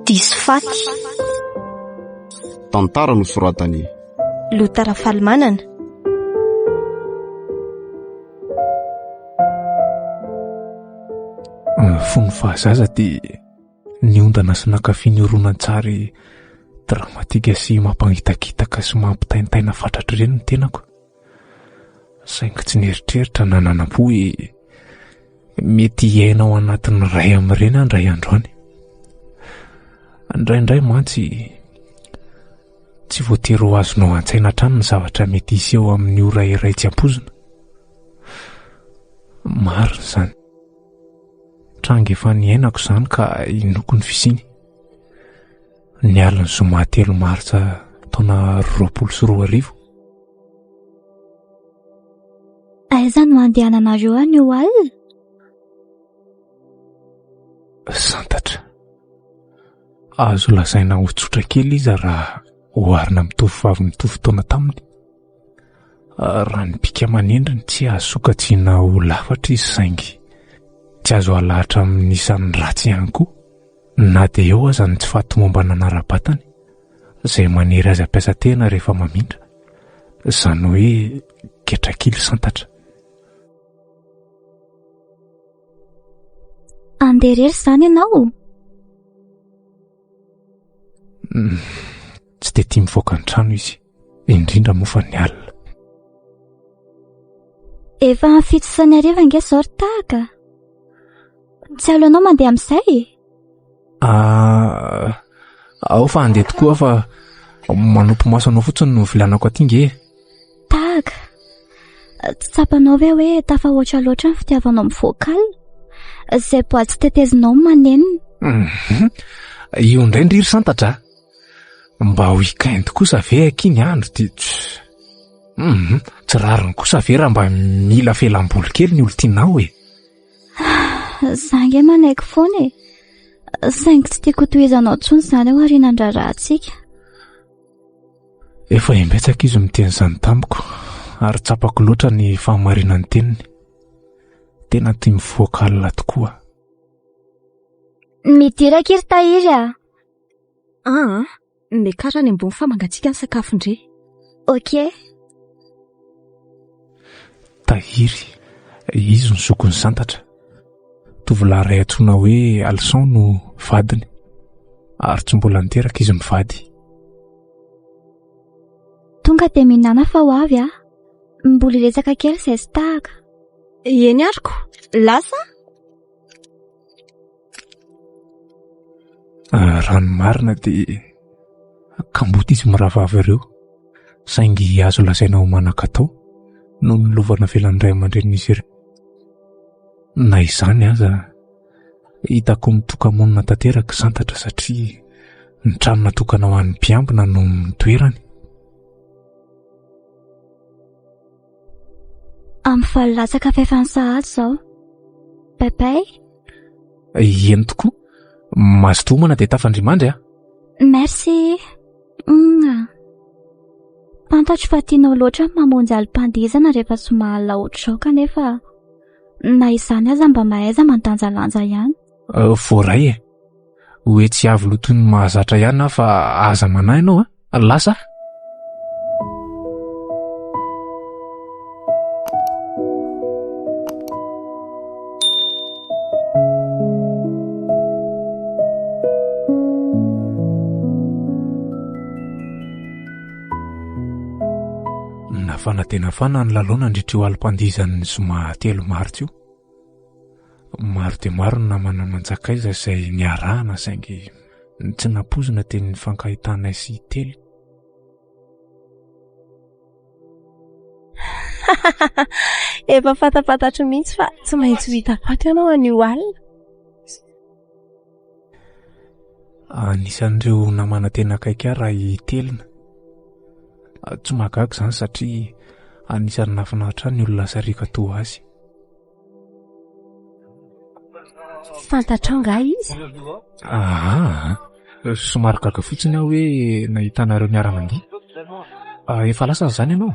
Diso faty. Tantara no soratany Lotara Falimanana. Fony fahazaza dia niondana sy nakafiany horonan-tsary dramatika sy mampangitakitaka sy mampitaintaina fatratra ireny ny tenako. Saingy tsy nieritreritra nanana-po hoe mety hiainao anatin'ny ray amin'ireny andray androany. Indraindray mantsy tsy voatery ho azonao an-tsaina hatrany ny zavatra mety hisy eo amin'ny ora iray tsy ampozina. Maro izany. Tranga efa niainako izany ka inoko ny fisiny. Niala ny zoma 3 Martsa taona 2024. Aiza no andehananareo any io alina? Santatra. Azo lazaina ho tsotra kely izy raha oharina amin'ny tovovavy mitovy taona taminy. Raha ny bika aman'endriny tsy azo sokajiana ho lafatra izy saingy tsy azo alahatra amin'ny isan'ny ratsy ihany koa. Na dia eo aza ny tsy fahatomomba nanara-batany izay manery azy ampiasa-tena rehefa mamindra. Izany hoe ketrakily santatra. Andeha irery izany ianao? Tsy dia tia mivoaka ny trano izy, indrindra moa fa ny alina. Efa amin'ny fito sy ny hariva ange izao ry tahaka. Tsy aleo anao mandeha amin'izay? Ao fa andeha tokoa fa manompo maso anao fotsiny no vilanako aty nge. Tahaka, tsy tsapanao ve hoe tafahoatra loatra ny fitiavanao mivoaka alina? Izay boaly tsy tetezinao manenina. Io indray ndriry santatra. Mba weekend kosa ve akiny andro dia tsy rariny kosa ve raha mba mila felam-boly kely ny olontianao e. Zange manaiky foana e. Saingy tsy tiako tohizanao intsony izany ao aorinan-draharahantsika. Efa embetsaka izy miteny izany tamiko ary tsapako loatra ny fahamarinany teniny. Tena tia mivoaka alina tokoa. Midiraka iry tahiry a? Mekara ny ambony fa mangatsiaka ny sakafo ndre. Ok. Tahiry, izy ny zokony santatra. Tovolahy iray antsoina hoe Alison no vadiny ary tsy mbola niteraka izy mivady. Tonga dia mihinana fa ho avy a. Mbola resaka kely izay sy tahaka. Eny ariko, lasa? Raha ny marina dia kamboty izy miravavy ireo, saingy azo lazaina ho manan-katao no nilovana velan'indray aman-drenin'izy ireo. Na izany aza hitako mitoka-monina tanteraka santatra satria ny trano natokana ho an'ny mpiambina no mitoerany. Amin'ny valolatsaka faefan'ny sahady izao. Bye-bye. Eny tokoa. Mazoto homana dia tafandrimandry a. Merci. Fantatro fa tianao loatra mamonjy alim-pandihizana rehefa somary laotra kanefa na izany aza mba mahaiza mandanjalanja ihany. Voaray e. Hoe tsy avy loto ny mahazatra ihany fa aza manahy ianao a. Lasa. Nafana tena fana ny lalao nandritra io alim-pandihizan'ny zoma 3 Martsa io. Maro dia maro ny namana manjakaiza izay niarahana saingy tsy nampozina teny fankahitana sy telo. Efa fantapatatra mihitsy fa tsy maintsy hita faty ianao an'io alina. Anisan'ireo namana tena akaiky raha itelina. Tsy mahagaga izany satria anisan'ny nafinahitra ny olona sarika toa azy. Fantatra nga izy? Somary gaga fotsiny aho hoe nahitanareo niara-mandihy. Efa lasana izany ianao?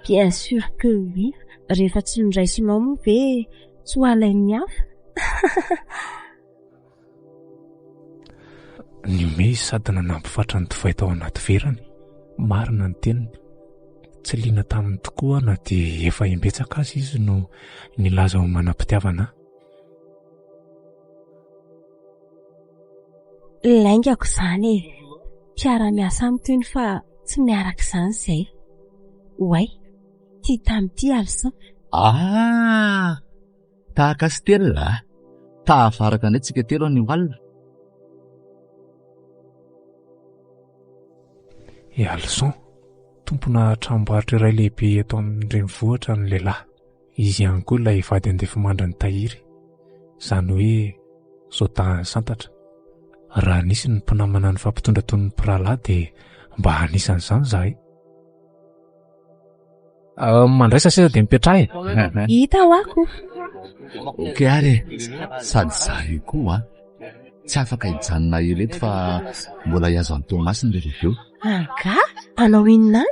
Bien sûr que oui. Rehefa tsy niraisinao moa ve tsy ho alain'ny hafa. Ny ome sady nanampifaitra ny tovay tao anaty verany. Marina ny teniny. Tsy liana taminy tokoa na dia efa imbetsaka azy izy no nilaza ho manam-pitiavana. Laingako izany e. Mpiara-miasa aminy toy ny fa tsy miaraka izany izay. Oay, tia tamin'ity alison. Tahaka Stella. Tahafaraka indray tsika telo ny walina. Alison, tompona tranombarotra iray lehibe eto amin'ny renivohitra ny lehilahy. Izy ihany koa ilay vady andefimandra ny tahiry. Izany hoe Sotin Santatra. Raha nisy ny mpinamana ny fampitondra toy ny mpirahalahy dia mba anisan'izany izahay. Mandraisa sisa dia mipetraha e. Hita ho ako. Okey ary, sady zahay koa tsy afaka hijanona ela eto fa mbola hiazo any Tomasiny rehefa avy eo. Anga? Anao inona?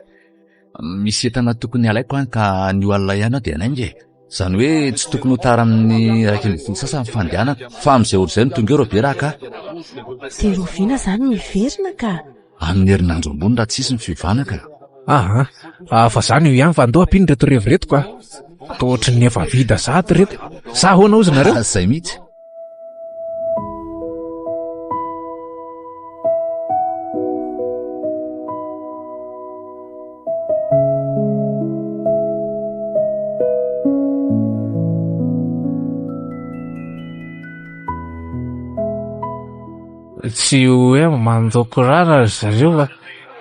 Misy entana tokony alaiko ka ny olona ihany aho dia anainga e. Izany hoe tsy tokony ho tara amin'ny raiky ny volo sasany fandehanako fa amin'izay olo izay no tonga eo Robera ka. Dia roviana izany miverina ka. Amin'ny herinandro ambony raha tsisy ny fivanaka. Fa izany io ihany fa andao ampiny reto revo ka. Tootry ny efa vida sady reto. Sa ahoana ozy nareo? Izay mihitsy. Tsy hoe mandoko rana zareo fa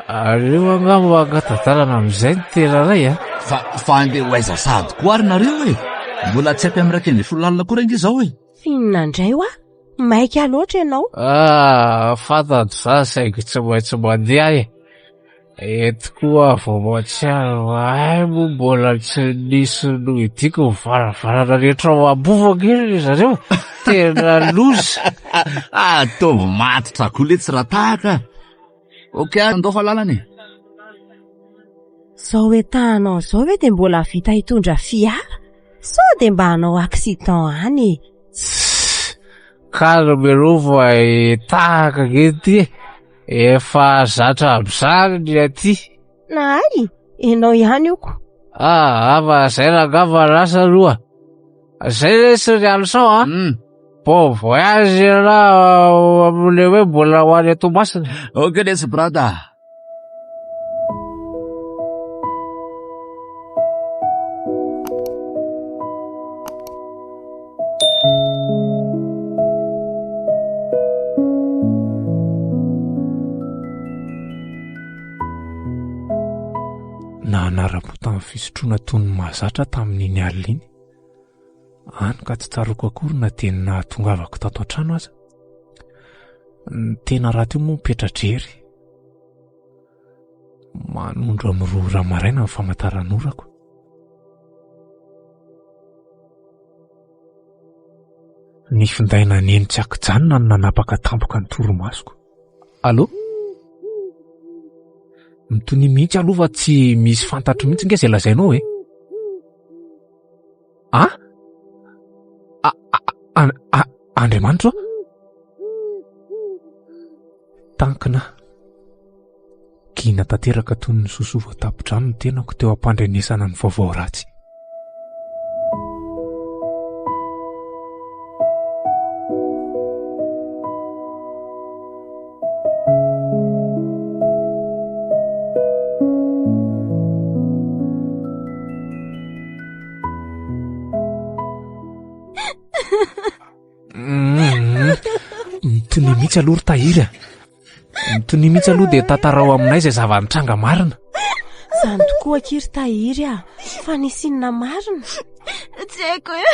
areo angamba angatadalana amin'izay ny tena ray a. Fa andeha ho aiza sady koa ary nareo e. Mbola tsy ampy amin'ny raky ny folo lalina koa ingy izao e. Finina indray ho maika loatra ianao. Fantatra izany saingy tsy maintsy mandeha e. Eto koa vao matsiaro ay moa mbola tsy nisy no idiko varavarana rehetra ao ambovaka ry zareo. Tena loza. Ataovy matotra koa le tsy raha tahaka. Okey, andao fa lalana e. Zao etahanao zao ve dia mbola vita hitondra fiara? Sao dia mba hanao accident any. Calme rova tahaka gety. Efa zatra amin'izany ny aty. Nahay, ianao ihany ioko. Fa izay rangava rasa aloha. Izay resy ny alison Bon voyage raha amin'ilay hoe mbola ho any Tomasina. Okey lesy brada. Nahanara-po tamin'ny fisotroana tony mahazatra tamin'iny alina iny. Any ka tsy tsaroako akory na teny nahatongavako tato an-trano aza. Ny tena raha teo moa mipetra-drery. Manondro amin'ny roa maraina ny famantaran'orako. Ny findaina neny tsy akijanona no nanapaka tampoka ny toromasoko. Allô? Mitony mihitsy aloha fa tsy misy fantatro mihitsy nge izay lazainao e. Andriamanitra tankina gina tanteraka toy ny sosova tapidrano ny tenako teo ampandrenesana ny vaovao ratsy. Mitony mihitsy aloha ry tahiry. Mitony mihitsy aloha dia tantarao aminay izay zava-nitranga marina. Izany tokoa kiry tahiry fa nisy inona marina? Tsy haiko e.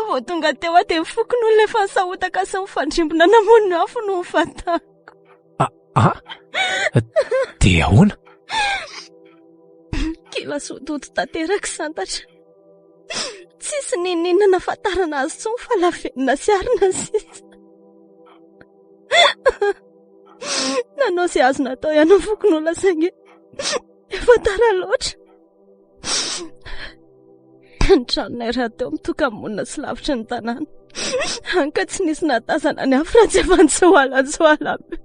Vao tonga teo dia mifoky noho ilay fansahotaka sy mifandrimbona namono afo no fatako. Dia ahoana? Kila sototo tanteraka santatra. Tsisy ninina nafatarana azy tsony fa lavenina sy arina sisa. nanao sy azo natao ihany ny fokon'olona saingy efa tara loatra. Ny tranonay raha teo mitoka monina sy lavitra ny tanàna. Anka tsy nisy natazana ny afo raha tsy efa nitsoalatsoala be.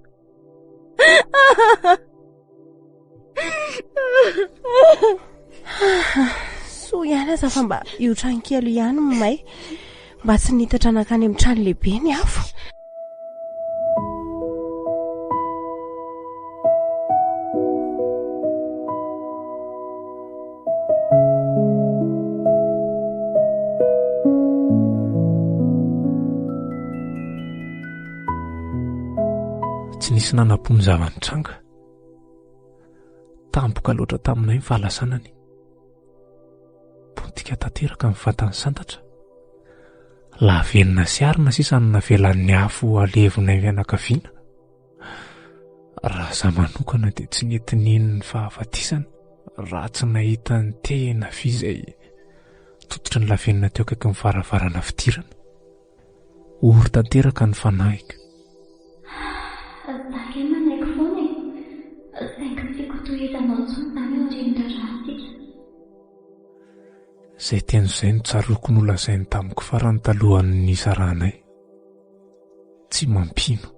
So ihany aza fa mba io trankely ihany may mba tsy nitatra nakany amin'ny trano lehibe ny afo. Tsy nisy nanapony zavanitranga. Tampoka loatra taminay ny fahalasanany. Pontika tanteraka amin'ny vatany santatra. Lavenina sy arina sisa no navelan'ny afo alevonay mianakaviana. Raha za manokana dia tsy nentininy ny fahafatisana raha tsy nahita ny tena vy izay tototry ny lavenina teo akaiky ny varavarana fitirana. Ory tanteraka ny fanahiko. Izay teny izay no tsaroako nolazainy tamiko farany talohan'ny isaranay. Tsy mampino.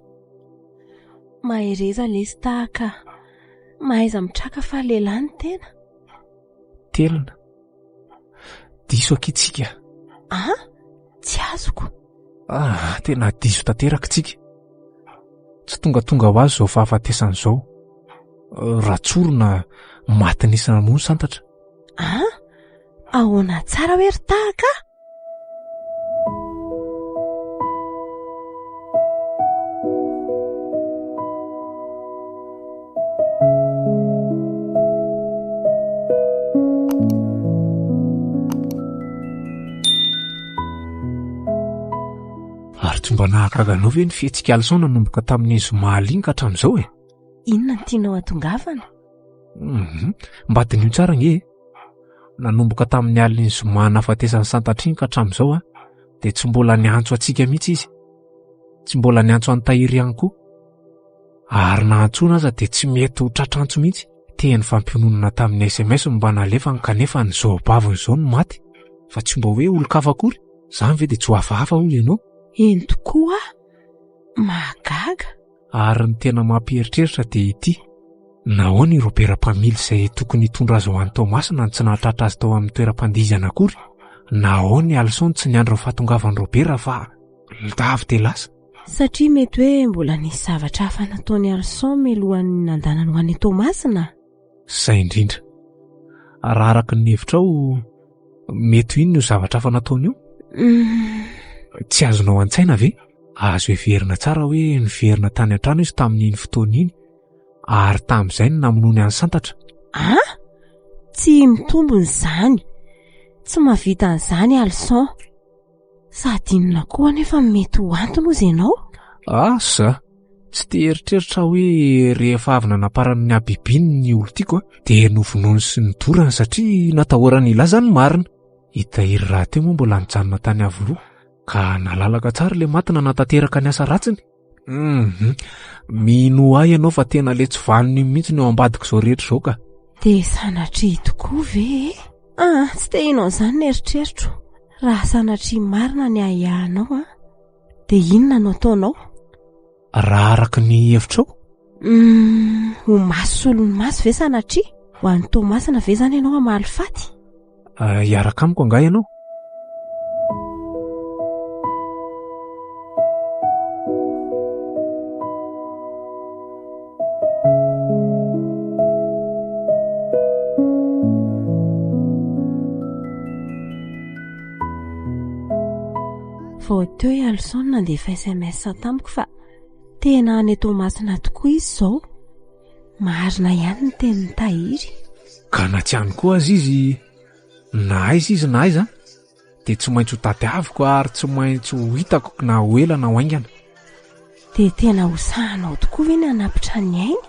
Mahereza lesy tahaka mahaiza mitraka fa lehilahy ny tena. Telina. Diso akitsika. Tsy azoko. Tena diso tanteraka tsika. Tsy tonga ho azy zao fahafatesana izao. Ratsorona maty nisana moa ny santatra. Ahoana tsara hoe ry tahaka? Ary tsy mba nahagaganao ve ny fihetsika alison nanomboka tamin'ny zoma alinga hatramin'izao e? Inona ny tianao atongavana? Mbadin'io tsara nge. Nanomboka tamin'ny alin'ny zoma nafatesany santatriny ka hatramin'izao dia tsy mbola niantso atsika mihitsy izy. Tsy mbola niantso antahiry ihany koa. Ary nahantsona aza dia tsy mety ho tratrantso mihitsy. Teny fampiononana tamin'ny SMS mba nalefany kanefa ny zoabaviny izao no maty. Fa tsy mba hoe olo-kafa akory. Zany ve dia tsy ho hafahafa hoy ianao? Eny tokoa, mahagaga. Ary ny tena mampieritreritra dia ity. Nahoana ireo beram-pamily izay tokony hitondra azy ho an'ny Tomasina tsy nahatratra azy tao amin'ny toeram-pandihizana akory. Nahoana Alison tsy niandry ny fahatongavan'ny Robera fa avy dia lasa. Satria mety hoe mbola nisy zavatra hafa nataony Alison mialohan'ny nandanany ho an'ny Tomasina. Zay indrindra. Raha araka ny hevitrao, mety ino io zavatra hafa nataony io? Tsy azonao an-tsaina ve? Azo heverina tsara hoe niverina tany an-trano izy tamin'iny fotoana iny. Ary tamin'izay no namonoany any santatra. Tsy mitombony izany. Tsy mahavita an'izany Alison. Sady inona koa nefa mety ho antony hozy ianao? Asa, tsy te eritreritra hoe rehefa avy nanaparany ny habibiny ny olo tiako dia novonoany sy nidorany satria natahorany ilaza ny marina. Hitahiry raha teo moa mbola nijanona tany avoloa ka nalalaka tsara le matina natateraka ny asa ratsiny. Mino ahy ianao fa tena le tsy vanony mihitsy ny ao ambadika izao rehetra izao ka. Dia sanatria tokoa ve? Tsy te inao izany ny eritreritro. Raha sanatria marina ny ahiahanao dia inona no ataonao? Raha araka ny hevitrao? Ho maso solony maso ve sanatria? Ho an'ny Tomasina ve zany ianao hamaly faty? Hiaraka amiko anga ianao. Vao teo Alison nandefa SMS tamiko fa tena any Tomasina tokoa izy izao. Marina ihany ny teny tahiry. Ka na tsy ihany koa azy izy na aiza izy na aiza dia tsy maintsy ho tadiaviko ary tsy maintsy ho hitako na ho ela na ho aingana. Dia tena hosahanao tokoa ve ny hanapitra ny ainy?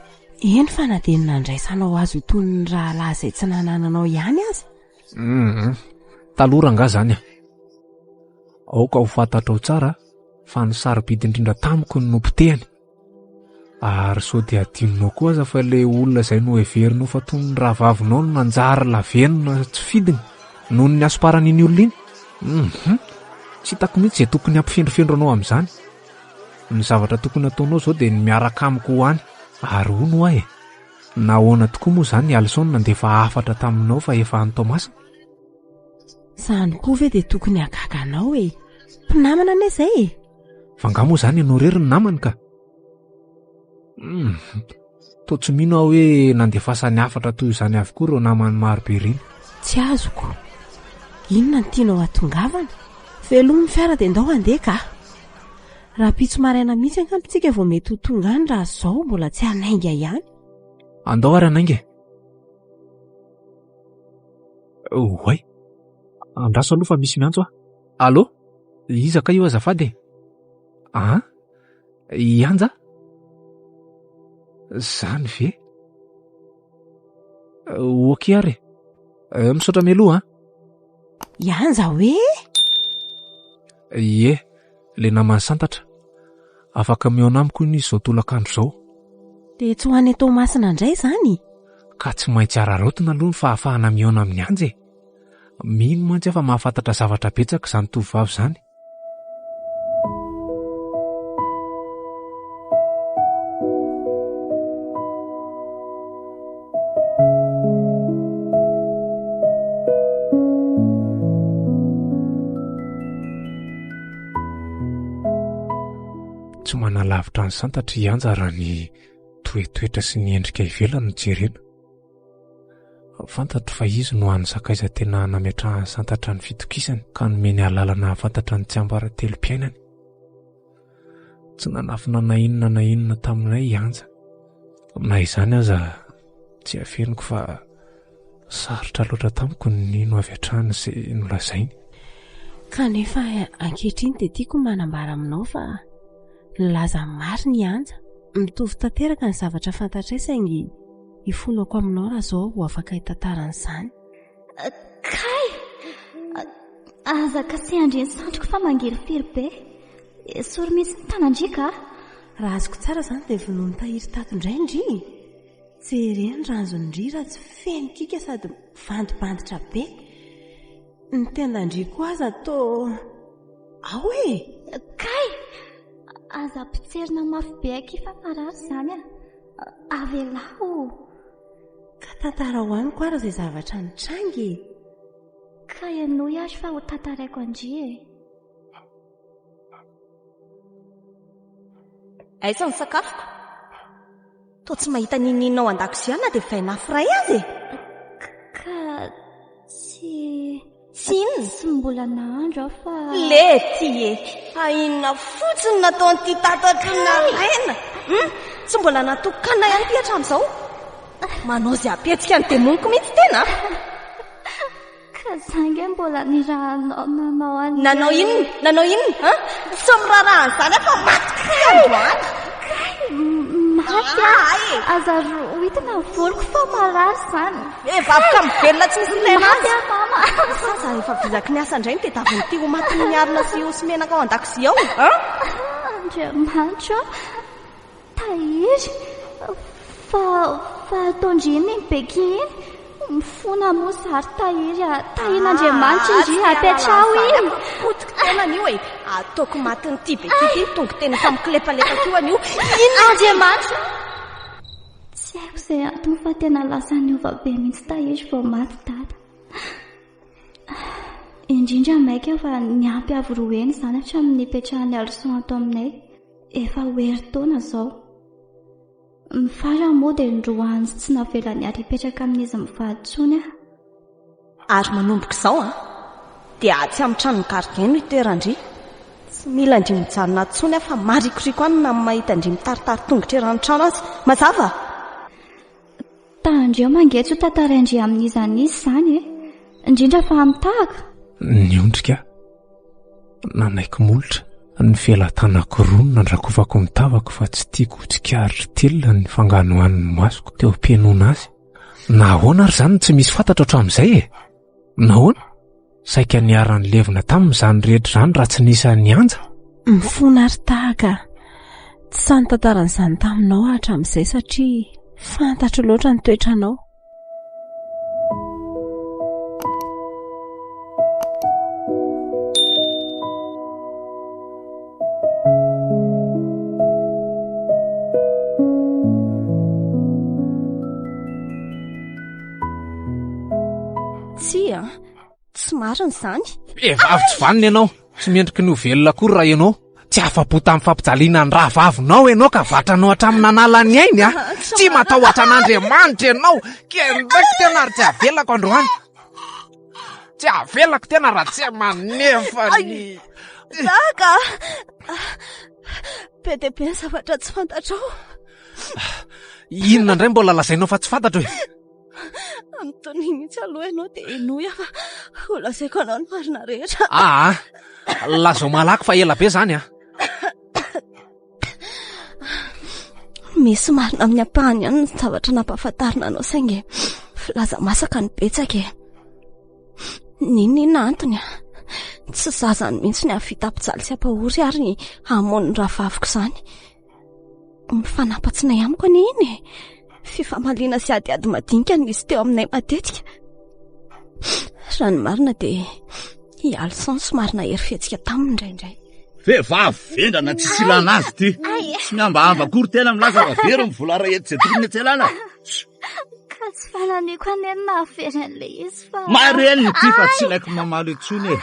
Eny fa na dia nandraisanao azy ho toy ny rahalahy izay tsy nanananao ihany azy? Talora nga zany aoka ho fantatrao tsara fa ny sarobidy indrindra tamiko ny nompotehany. Ary sao dia adinonao koa aza fa le olona izay no heverinao fa toy ny rahavavinao no nanjary lavenona tsy fidiny noho ny asoparan'iny olona iny. Tsy hitako mihitsy izay tokony hampifendrofendro anao amin'izany. Ny zavatra tokony ataonao izao dia ny miaraka amiko ho any. Ary hono aho nahoana tokoa moa izany ny Alison nandefa hafatra taminao fa efa any Tomasina? Izany koa ve dia tokony hagaganao e? Mpinamana ane izay e? Fa nga moa izany ianao rery ny namany ka. Toa tsy mino aho hoe nandefasany hafatra toy izany avokoa ireo namany marobe ireny. Tsy azoko. Inona ny tianao atongavana? Velomy fiara dia ndao handeha ka. Raha pitso maraina mihitsy ankampitsika vao mety ho tonga any raha izao mbola tsy hanainga ihany. Andao ary hanainga. Oay. Andraso aloha fa misy miantso ah. Allô? Iza ka io azafady? Ianja? Zany ve? Okey ary. Misaotra mialoha Ianja hoe? Ie, le namany santatra. Afaka mihaona amiko izy izao tolakandro izao. Dia tsy ho any Tomasina indray izany? Ka tsy maintsy araraotina aloha ny fahafahana mihaona amin'ny anja e. Mino mantsy afa mahafantatra zavatra betsaka izany tovovavy izany. Tsy manalavitra ny santatra ianja raha ny toetoetra sy ny endrika ivelany no jerena. Fantatro fa izy no hany sakaiza tena nametrahany santatra ny fitokisany ka nomeny alalana hafantatra ny tsy ambaratelo-piainany. Tsy nanafina na inona taminay ianja. Na izany aza tsy hafeniko fa sarotra loatra tamiko ny no avy hatrany sy nolazainy. Kanefa ankehitriny dia tiako manambara aminao fa nilaza marina ianja. Mitovy tanteraka ny zavatra fantatray saingy ifonako aminao raha izao ho afaka hitantaran'izany. Kay! Azaka sy andreny sandriko fa mangirifiry be. Sory misy ny tanandrika. Raha azoko tsara izany dia vonoa mitahiry tato indray ndry. Jereny ranjony ndry raha tsy feno kika sady vandibanditra be. Ny tendan-driko aza ao e! Kay! Aza pitserina mafy be aky fa marary izany avelaho. Ka tantara ho any koa raha izay zavatra nitrangy. Ka ianao ihany fa ho tantaraiko andry e. Aiza ny sakafoko? Toa tsy mahita nininao an-dakozia na dia vaina fray azy e. Ka tsy inona? Tsy mbola nahandro aho fa... Lety e! Fa inona fotsiny nataon'ity tato atrona rena? Tsy mbola natokana ihany ty hatramin'izao? Manao izay apetsika ny demoniko mihitsy tena? Ka zange mbola ny raha nanao any... Nanao inona? Sao mirarahan'izany afa maty androany? Maty aza roitina voloko fa marary izany. Vavaka mivelona tsy misy lay maty mama. Sasa efa vizaky ny asa indray ny tedaviny ty ho maty ny arina sy ho sy menaka ao an-dakozia ao. Andriamanitra, tahiry fa ataondriny ny beki iny. Mifona mo zary tahirin'Andriamanitra indry apetrao iny. Potika tena n'io e. Ataoko maty ny ty beki ty tonga teny efa mikilepalepaka io an'io. Andriamanitra! Tsy haiko izay antony fa tena lasa niova be mihitsy tahiry vao maty dada. Indrindra maika fa niampy avy roeny izany hatramin'ny nipetrahany Alison ato aminay. Efa herintaona izao. Mifara moa dia ndroany tsy navela ny ary hipetraka amin'izy mivaditsony aho. Ary manomboka izao dia tsy amin'ny tranon'ny gardien no itoerandry. Tsy mila ndry mijanona atsony aho fa marikoriko any na mahita ndry mitaritary tongotra eran-trano azy. Mazava? Tandreo mangetso tantaraindry amin'izany izy izany indrindra fa amitahaka. Niondrika. Nanaiko molotra. Ny felan-tanako roa nandrakofako ny tavako fa tsy tiako tsikaritra telona ny fanganohan'ny masoko teo am-piainoana azy. Nahoana ary izany tsy misy fantatra hatramin'izay e? Nahoana? Saika niarany levina tamin'izany rehetra izany raha tsy nisy ny anja? Mifona ary tahaka. tsy sany tantaran'izany taminao hatramin'izay satria fantatro loatra ny toetranao. Tsy marina izany. Vavy tsy vanina ianao, tsy miendriky ny ho velona akory raha ianao. Tsy afa-po tamin'ny fampijaliana ny rahavavinao ianao ka vatranao hatramin'ny analany ainy a. Tsy matahotra an'Andriamanitra ianao. Kendraiky tena ary tsy avelako androany. Tsy avelako tena raha tsy manefa ny... Daka! Be dia be ny zavatra tsy fantatrao. Inona indray mbola lazainao fa tsy fantatra hoe? Antony mihitsy aloha ianao dia inoy fa ho lazaiko anao ny marina rehetra. Lazao malaky fa ela be zany a. Misy marina amin'ny ampahany ihany ny zavatra nampahafantarina anao saingy filaza masaka ny betsaka e. Ninona antony a? Tsy zazany mihitsy ny havita ampijaly sy ampahory ary ny hamono ny rahavaviko izany. Mifanampatsina amiko any iny e. Fifamaliana sy adiady madinika ny izy teo aminay matetika. Raha ny marina dia i Alison somary nahery fihetsika taminy indraindray. Vehivavy vendrana tsy silana azy ty. Tsy miambahamba akory tena milaza avery mivola rehetra izay tokony antselana. Ka tsy fananiko anena averan'ilay izy fa... Mareny ty fa tsy ilaiko mamaly intsony e.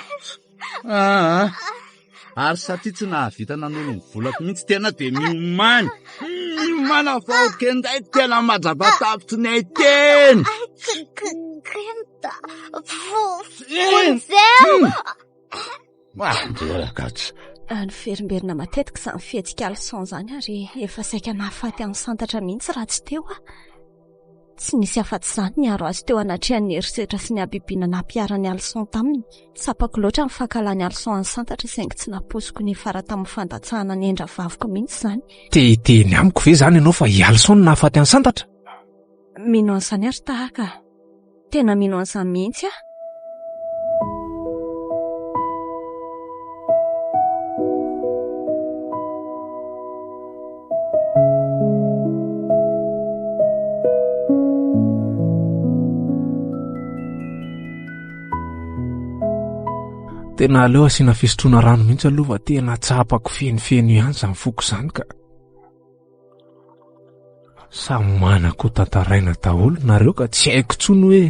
Ary satria tsy nahavita nanolo ny volako mihitsy tena dia miomany. Miomana vao kenday tena majabatapitry ny ay teny. Kenta fonzeo. Rakatsy. Ny ferimberina matetika izany fihetsika Alison izany ary efa saika nahafaty amin'ny santatra mihitsy raha tsy teo a. Tsy nisy afa-tsy izany niaro azy teo anatrehan'ny herisetra sy ny habibiana nampiarany Alison taminy. Tsapako loatra ny fankalany Alison any santatra saingy tsy naposiko ny fara tamin'ny fandatsahana ny endra vaviko mihitsy izany. Tehiteny amiko ve zany ianao fa i Alison nahafaty any santatra? Mino an'izany ary tahaka. Tena mino an'izany mihitsy a. Tena aleo asiana fisotroana rano mihitsy aloha fa tena tsapako fenifeno ihany izany foko izany ka. Samy manako tantaraina daholo nareo ka tsy haiko tsony hoe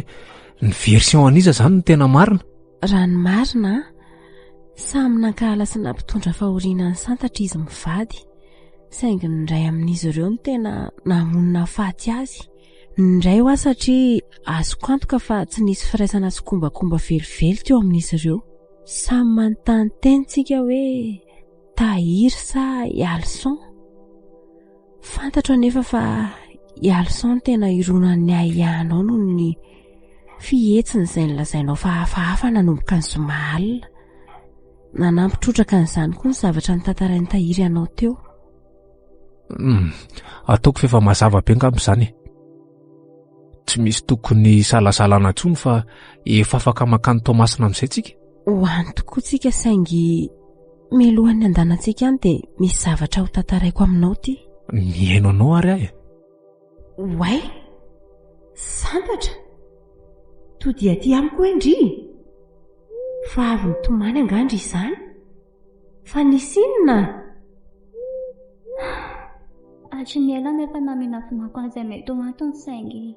ny version an'iza izany no tena marina. Raha ny marina, samy nankahala sy nampitondra fahoriana ny santatra izy mivady. Saingy ny iray amin'izy ireo no tena namonina faty azy. Ny iray hoa satria azoko antoka fa tsy nisy firaisana sy kombakomba velively teo amin'izy ireo. Samy manontany tenitsika hoe tahiry sa i Alison. Fantatro anefa fa i Alison tena ironan'ny ahiahanao noho ny fihetsiny izay nilazainao fa hafahafa nanomboka ny zoma alina. Nanampitrotraka an'izany koa ny zavatra nitantarain'ny tahiry anao teo. Ataoko fa efa mazava be angamba izany. Tsy misy tokony salasalana intsony fa efa afaka makany Tomasina amin'izay tsika. Hoany tokoa tsika saingy mialohan'ny andanantsika any dia misy zavatra ho tantaraiko aminao ty. Mihaino anao ary ahy. Way, santatra. To dia ty amiko endry. Fa avy nitomany angandry izany. Fa nisy inona? Atry miala efa naminafinako an'izay mety ho antony saingy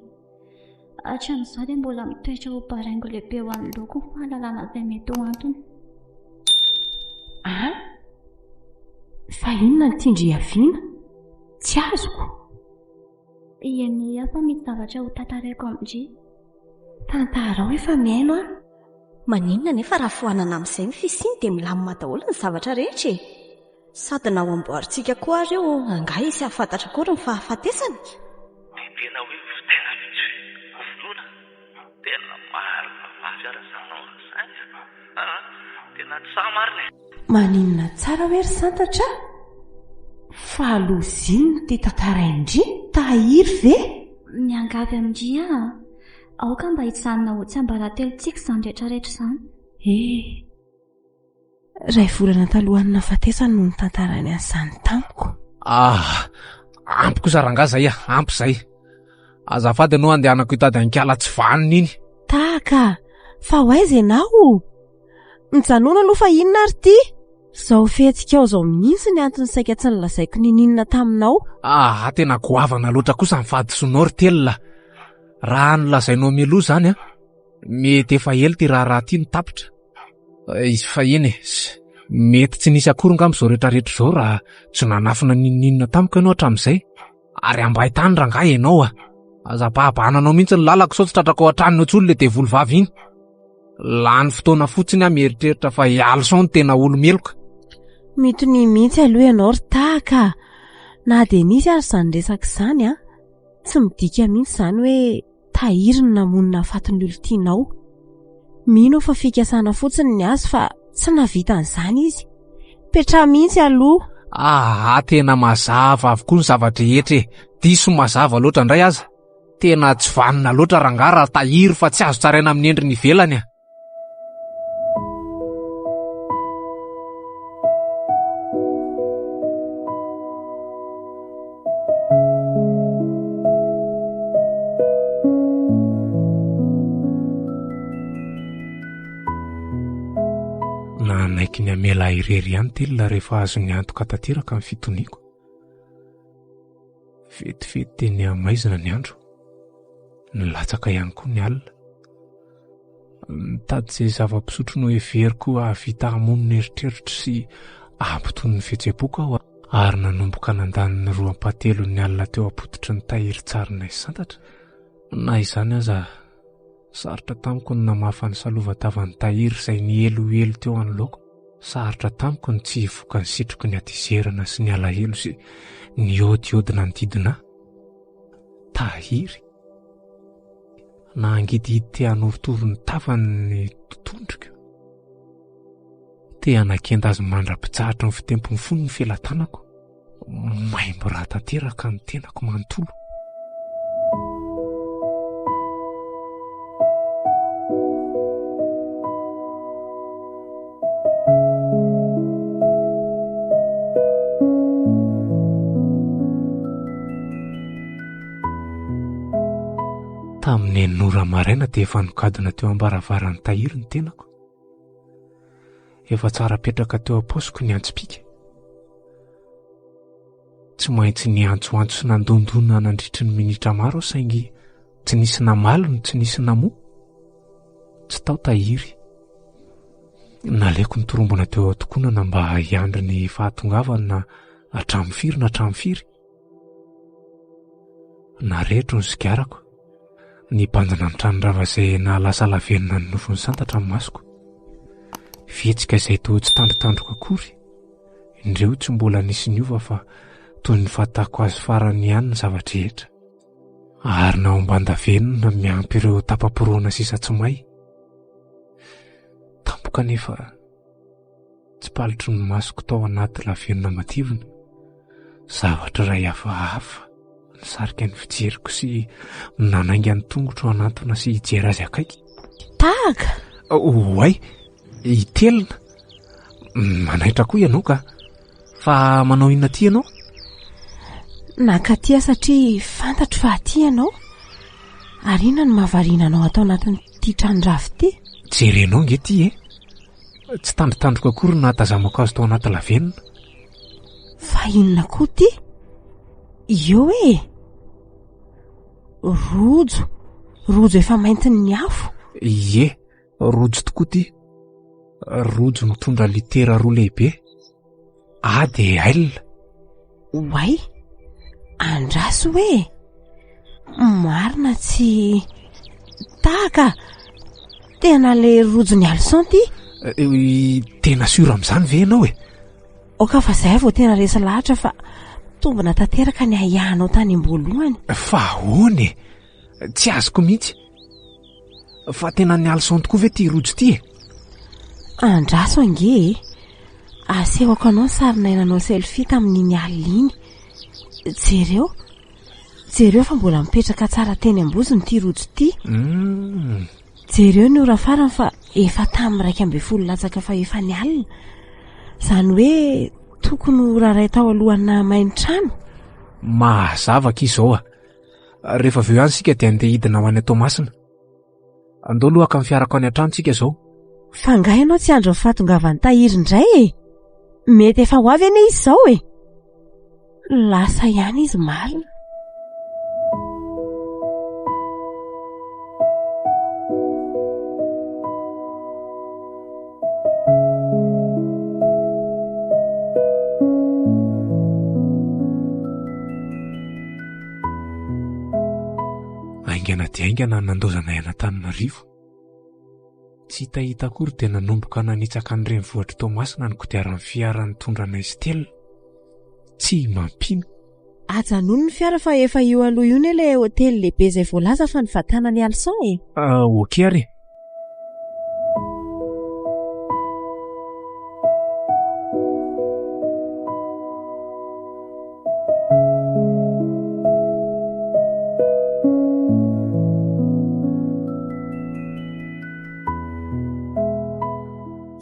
hatramin'izao dia mbola mitoetra ho baraingo lehibe ho an'ny loko ny fahalalana izay mety ho antony. Fa inona ny tindry aviana? Tsy azoko. Eny afa misy zavatra ho tantaraiko amindry. Tantarao efa mihaino a? Maninona nefa raha foanana amin'izay ny fisiny dia milamina daholo ny zavatra rehetra e. Sady na ho amboarintsika koa ary eo angaha isy hafantatra akory ny fahafatesany. Tena hoe tena mitsy voloana. Tena marina vavy ara-sanao izany. Tena tsy sa marina. Maninona tsara hoe ry santatra? Fa aloziny no te tantaraindry tahiry ve? Miangavy amindry aoka mba hitsanina ho tsy ambaratelo-tsika izany rehetrarehetra izany. Ray volana talohan'ny nafatesany no nitantarany an'izany tamiko. Ampy kosa rangahy zay ampy zay. Azafady anao andehanako hitady ankala tsy vanina iny. Taka, fa hoaiza ianao? Mijanona aloha fa inona ary ty? Zao fihetsika ao zao mihitsy ny antony saika tsy nilazaiko ninina taminao. Tena goavana loatra kosa nyfadisonao ry telona. Raha nolazainao mialoha zany mety efa ela ty raha ty nitapitra. Izy fa eny mety tsy nisy akory ngam zao rehetrarehetra zao raha tsy nanafina ninina tamiko ianao hatramin'izay. Ary ambay tany rangahy ianao azababananao mihitsy ny lalako sao tsy tratrako ao an-tranony ohatsy le devoly vavy iny. Lany fotoana fotsiny mieritreritra fa ialson tena olomeloka. Mitony mihitsy aloha ianao ry Taka. Na de nisy ary zany resaka zany tsy midika mihitsy zany hoe tahiry ny namonina fatin'ny olontianao. Mino fa fikasana fotsiny ny azy fa tsy navita an'izany izy. Petra mihitsy aloha. Tena mazava avokoa ny zavatra rehetra. Diso mazava loatra indray aza. Tena tsy vanina loatra rangara tahiry fa tsy azo tsaraina amin'ny endriny ivelany. Nanaiky ny amela irery ihany telona rehefa azo ny antoka tanteraka amin'ny fitoniako. Vetivety teny amaizina ny andro. Nilatsaka ihany koa ny alina. Nitady izay zava-pisotro no heveriko havita hamono eritreritra sy ampitony ny fihetseham-poko aho ary nanomboka nandany ny 2-patelo ny alina teo ampototry ny tahiry tsarina isantatra. Na izany aza sarotra tamiko ny namafa ny salova-tavan'ny tahiry izay ny eloelo teo anoloko. Sarotra tamiko ny tsy hivoaka ny sitroky ny atizerana sy ny alahelo sy ny odiodina ny didina. Tahiry na angidihidy te hanorotory ny tavany totondrika. Te hanakenda azy mandra-pitsahatra ny fitempony fony ny felatanako. Maimbo raha tanteraka ny tenako manontolo. Tamin'ny enora maraina dia efa nokadina teo ambaravarany tahiry ny tenako. Efa tsara petraka teo am-paosiko ny antsim-pika. Tsy maintsy ny antsoantso sy nandondona nandritry ny minitra maro saingy tsy nisy namalony, tsy nisy namo. Tsy tao tahiry. Naleko ny torombona teo atokonana mba hiandry ny fahatongavany na hatramin'ny firy. Naretro ny sigarako. Ny bandina ny tranondrava izay na lasa lavenina ny nofony santatra amin'ny masoko. Fihetsika izay toa tsy tandrotandroka akory. Indreo tsy mbola nisy niova fa toy ny fatako azy farany ihany ny zavatra rehetra. Ary na ao am-bandavenona miampy ireo tapaporoana sisa tsy may. Tampoka nefa tsy palitry ny masoko tao anaty lavenona mativina. Zavatra iray hafahafa nisarika ny fijeriko sy nanainga ny tongotro anatona sy hijery azy akaiky. Taka! Oay, itelina. Manaitra koa ianao ka. Fa manao inona ty ianao? Nakatia satria fantatro fa aty ianao. Ary inona ny mahavariana anao atao anatin'ity tranondrava ity? Jerenao nge ty Tsy tandrotandroka akory nahatazamako azy tao anaty lavenona. Fa inona koa ty? Io rojo efa mainty ny afo. Ie, rojo tokoa ty. Rojo mitondra litera 2 lehibe. A de L. Oay, andraso marina tsy Taka. Tena le rojo ny alson ty? Tena sura amin'izany ve ianao Oka fa zay vao tena resa lahatra fa tombona tanteraka ny ahiahanao tany am-boalohany. Fa hone, tsy azoko mihitsy. Fa tena ny alson tokoa ve ty rojo ty Andraso ange. Asehoko anao sarina inanao selfie tamin'iny alina iny. Jereo fa mbola mipetraka tsara teny amboziny ty rojo ty. Jereo ny ora farany fa efa tamin'ny 2 latsaka fa efa ny alina. Zany hoe tokony ho raharay tao alohana main-trano. Mahazavaka izao a. Rehefa avy eo ihany sika dia andeha hidina ho any Tomasina. Andao aloha ka fiarako any an-trano tsika izao. Fa ngahy ianao tsy andro ny fahatongavany tahiry indray e. Mety efa ho avy anie izy izao e. Lasa ihany izy marina. Aingana dia aingana nandozana Antananarivo. Tsy hitahita akory dia nanomboka nanitsaka ny renivohitra Tomasina ny kodiaran'ny fiara nitondrana Estelle. Tsy mampino. Ajanony ny fiara fa efa io aloha io ilay hotely lehibe izay voalaza fa nivatana ny Alson e. Okey ary.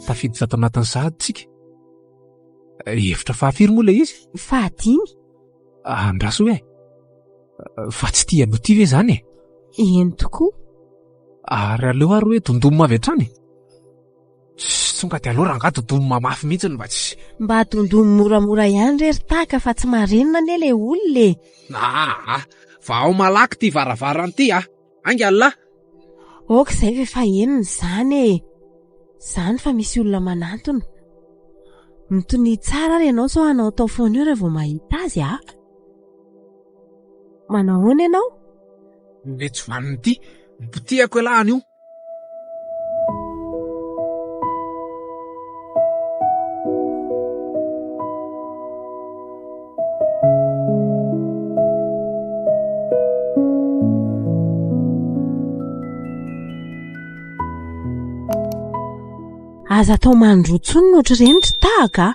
Tafidy zato anatin'ny sahady tsika. Efitra fahafiry moa ilay izy? 5. Andraso hoe. Fa tsy tia aloha ity ve zany e? Eny tokoa. Ary aleo ary hoe dondomo avy hatrany. Tsonga dia aloha rangaha dondomo mamafy mihitsy mba tsy. Mba dondomo moramora ihany rery taka fa tsy marenina anie ilay olona e. Fa ao malaky ty varavarana ty Angalala. Ok izay ve fa enina izany e. Izany fa misy olona manantona. Mitony tsara ary ianao sao anao tao foana eo rehefa vao mahita azy Manao ahoana ianao? Mety tsy vaniny ity. Botiako elahany io. Aza tao mandrotsony no ohatran'ny tahaka.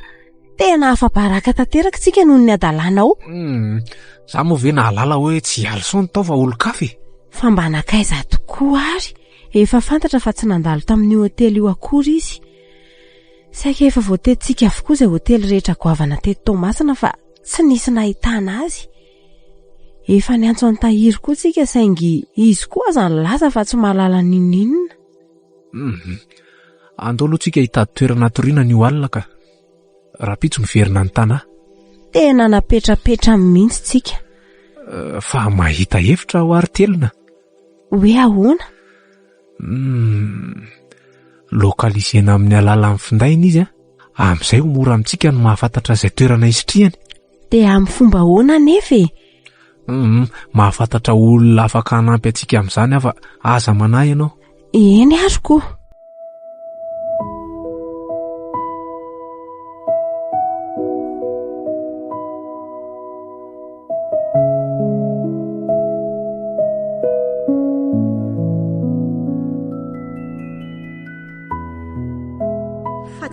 Tena afa-baraka tanteraka tsika noho ny adalanao. Za moa ve nahalala hoe tsy Alson tao fa olon-kafa. Fa mba nakaiza tokoa ary. Efa fantatra fa tsy nandalo tamin'ny hotely io akory izy. Saika efa voatetintsika avokoa izay hotely rehetra goavana teto Tomasina fa tsy nisy nahitana azy. Efa niantso an-tahiry koa tsika saingy izy koa aza nilaza fa tsy mahalala ninninona. Andao aloha tsika hitady toerana toriana ny alina ka. Rapitso miverina ny tanahy. Tena napetrapetra mihitsy tsika. Fa mahita hevitra ho aritelina. Hoe ahoana? Lokalisena amin'ny alalan'ny findainy izy amin'izay ho mora amintsika no mahafantatra izay toerana isitrihany. Dia amin'ny fomba ahoana nefa e? Mahafantatra olona afaka hanampy antsika amin'izany afa aza manahy ianao. Eny ary koa.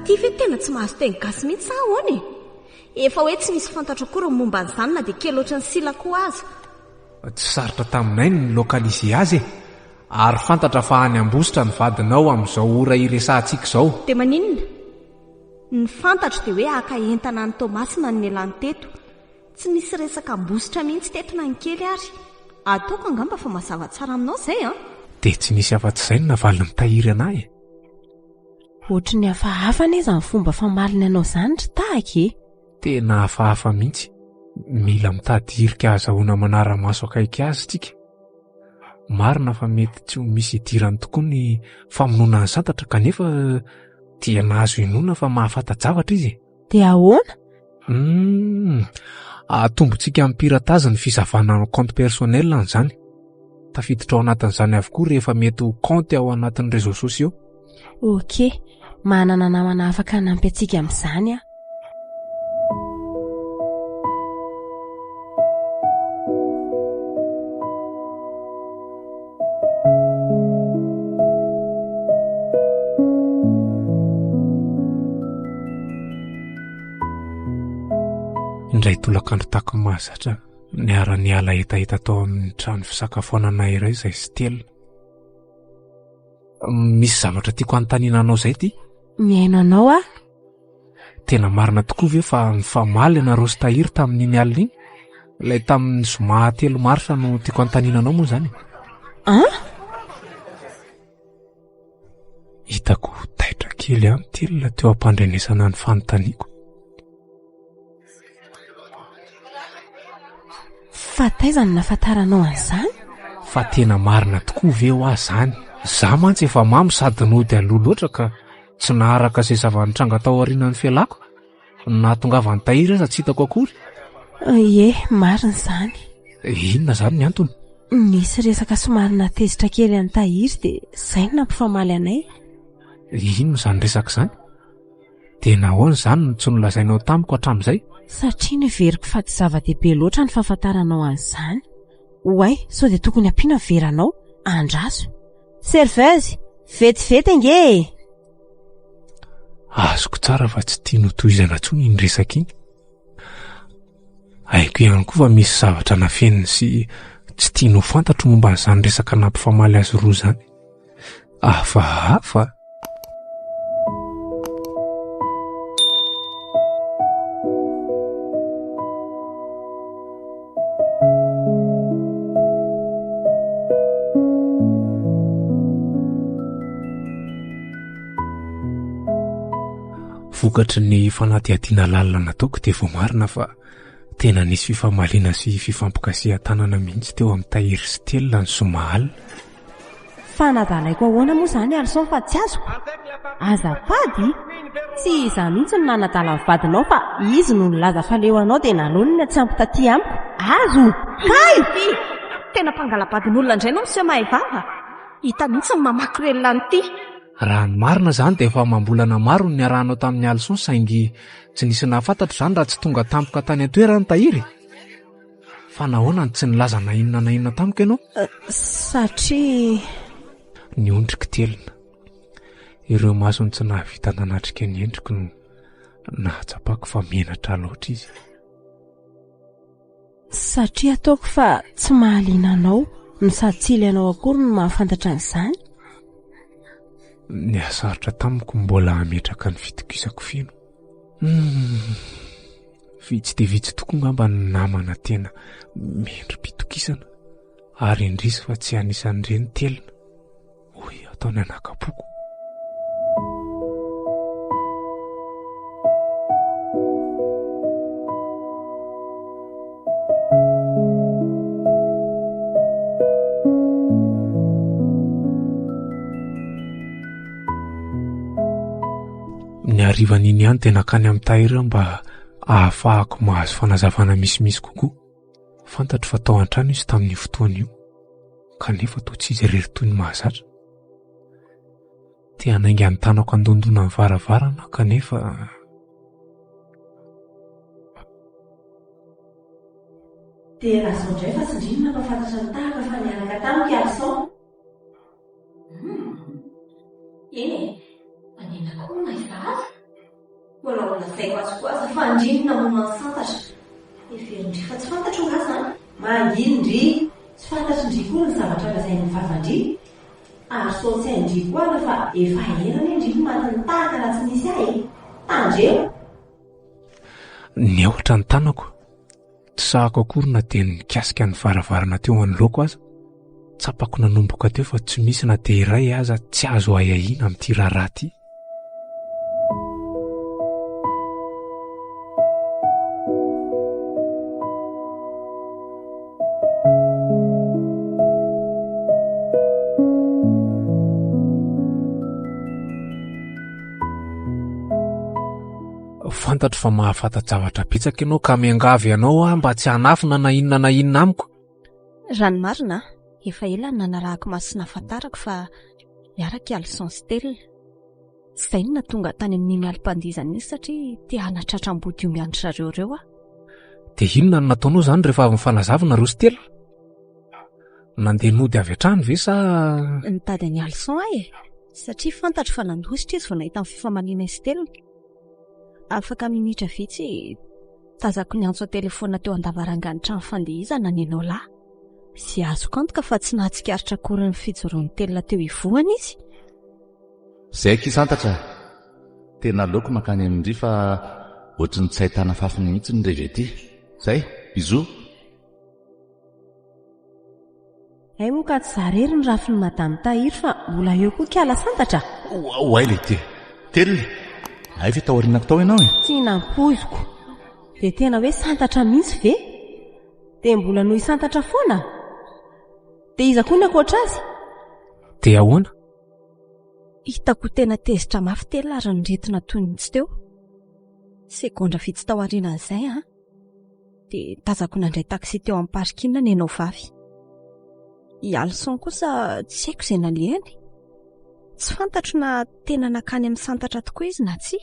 Ty ve tena tsy mahazo teny gasy mihitsy ahoana e? Efa hoe tsy misy fantatra akory momba an'izany na dia kely ohatry ny silako aza. Tsy sarotra taminay ny lokalize azy ary fantatra fa any Ambositra ny vadinao amin'izao ora iresantsika izao. Dia maninona? Ny fantatra dia hoe aka entana ny Tomasina ny elany teto. Tsy nisy resaka Ambositra mihitsy teto na ny kely ary. Ataoko angamba fa mazava tsara aminao izay Dia tsy nisy afa-tsy izay no navaly mitahiry anahy e. Ohatry ny hafahafa neza ny fomba famaliny anao izany ry tahaka e. Tena hafahafa mihitsy. Mila mitady hirika azahoana manara-maso akaiky azy tsika. Marina fa mety tsy ho misy idirany tokoa ny famonoana ny santatra kanefa dia nahazo inona fa mahafanta-javatra izy. Dia ahoana? Atombontsika amin'ny piratazy ny fizavana ny compte personnel an'izany. Tafiditra ao anatin'izany avokoa rehefa mety ho compte ao anatin'ny réseaux sociaux. Ok, manana namana afaka hanampy antsika amin'izany Indray tolakandro tako mahazatra niara-ny ala hetaheta tao amin'ny trano fisakafoanana iray izay Stella. Misy zavatra tiako anontaniana anao izay ty? Mihaino anao tena marina tokoa ve fa mifamaly ianareo sy Tahiry tamin'iny alina iny? Ilay tamin'ny zoma 3 marsa no tiako antaninanao moa zany. Hitako taitra kely amin'ny telona teo ampandrenesana ny fanontaniako. Fa taizany nafantaranao an'izany? Fa tena marina tokoa ve ho azy zany? Za mantsy efa mamy sady nody aloha loatra ka tsy naharaka izay zava-nitranga tao aorianan'ny fialako. Nahatongavany Tahiry aza tsy hitako akory. Ie, marina izany. Inona zany ny antony? Nisy resaka somary natezitra kely an'i Tahiry dia izay no nampifamaly anay. Inona zany resaka izany? Dia nahoana izany no tsy nolazainao tamiko hatramin'izay? Satria niveriko fa tsy zava-dehibe loatra ny fahafantaranao an'izany. Oay, sao dia tokony ampiana veranao, andraso. Serveuse, vetivety ange! Azoko tsara fa tsy tiano tohizana intsony iny resaka iny. Haiko ihany koa fa misy zavatra nafeniny sy tsy tiano fantatro momba n'izany resaka nampifamaly azy roa zany. Hafa. Vokatry ny fanadihadiana lalina nataoko dia vao marina fa tena nisy fifamaliana sy fifampikasihan-tanana mihitsy teo amin'ny Tahiry sy Telona ny zoma alina. Fanadalaiko ahoana moa izany Alison fa tsy azoko. Azafady, tsy izaho mihitsy no nanadala ny vadinao fa izy no nilaza fa leo anao dia nalonina tsy ampitaty amiko. Azo! Hay! Tena mpangalabadin'olona indray no sy mahay vava. Hita mihitsy ny mamakorelona an'ity. Raha ny marina zany dia efa mambolana maro ny arahanao tamin'ny Alison saingy tsy nisy nahafantatra zany raha tsy tonga tampoka tany an-toerana Tahiry. Fa nahoana ny tsy nilaza na inona tamiko ianao? Satria ny ondriko Telona. Ireo masony tsy nahavita nanatrika ny endriko no nahatsapako fa menatra loatra izy. Satria ataoko fa tsy mahaliana anao, no sady tsy ilainao akory no mahafantatra an'izany. Ny asarotra tamiko mbola hametraka ny fitokisako feno. Vitsy dia vitsy tokoa ngamba ny namana tena mendrim-pitokisana ary indrisy fa tsy anisan'ireny Telona. Hoy ataony anakapoko. Ny harivan'iny ihany tena kany amin'ny Tahiry mba ahafahako mahazo fanazavana misimisy kokoa. Fantatro fa tao an-trano izy tamin'ny fotoana io, kanefa toa tsy izy irery toy ny mahazatra. Tia hanainga ny tanako andondona ny varavarana kanefa dia raha izao indray fa tsy indrina mampafantatra ny tahaka fa niaraka tamiko Alison. Manina koa mahivavy. Mbola lazaiko azy koa aza fa andrinina momba ny fantatra. Everindry fa tsy fantatra ho azy zany. Manginindry, tsy fantatra indry koa ny zavatra lazain'ny vavandry. Ary sao tsy haindry koa ana fa efa erany indry matiny tahaka raha tsy nisy ahy. Tandreo. Ny ohatra ny tanako, tsy sahako akory na dia nikasika ny varavarana teo anoloako aza. Tsapako nanomboka teo fa tsy misy na dia iray aza tsy azo ahiahina amin'ity raharaha ity. Fantatro fa mahafanta-javatra betsaka ianao ka miangavy ianao mba tsy hanafina na inona amiko. Rano marina, efa ela nanarahako maso sy nahafantarako fa miaraka Alison sy Telona. Izay no nahatonga tany amin'ny alim-pandihizana iny satria te hanatratram-body io miandry zareo ireo aho. Dia inona no nataonao zany rehefa avy mifanazavana roa sy Telona? Nandeha nody avy hatrany ve sa nitady any Alison ahy satria fantatro fa nandositra izy vao nahita ny fifamaliana sy Telona. Afaka minitra vitsy tazako ny antso telefona teo an-davarangany trano fandihizana nenao lahy. Sy azoko antoka fa tsy nahatsikaritra akory ny fijoroan'ny Telona teo ivohany izy. Zay kisantatra. Tena laoko makany amindry fa ohatry ny tsy ahitana fafiny mihitsy ny revety. Zay, izo. Ay moa ka tsy zarery ny rafiny madamy Tahiry fa mbola eo koa kiala santatra. Oay le telly. Ay fe taoriana tao ianao e. Tsy nampoiziko. Dia tena hoe santatra mihitsy ve? Dia mbola noho santatra foana? Dia iza koa ny ankoatra azy? Dia ahoana? Hitako tena tezitra mafy telo ary ny retina toy ny tsy teo. Sekondra fitsy tao aorianan'izay dia tazako nandray taksi teo amin'ny parkina ny ianao vavy. I Alison kosa tsy haiko izay nalehany. Tsy fantatro na tena nakany amin'ny santatra tokoa izy na tsy.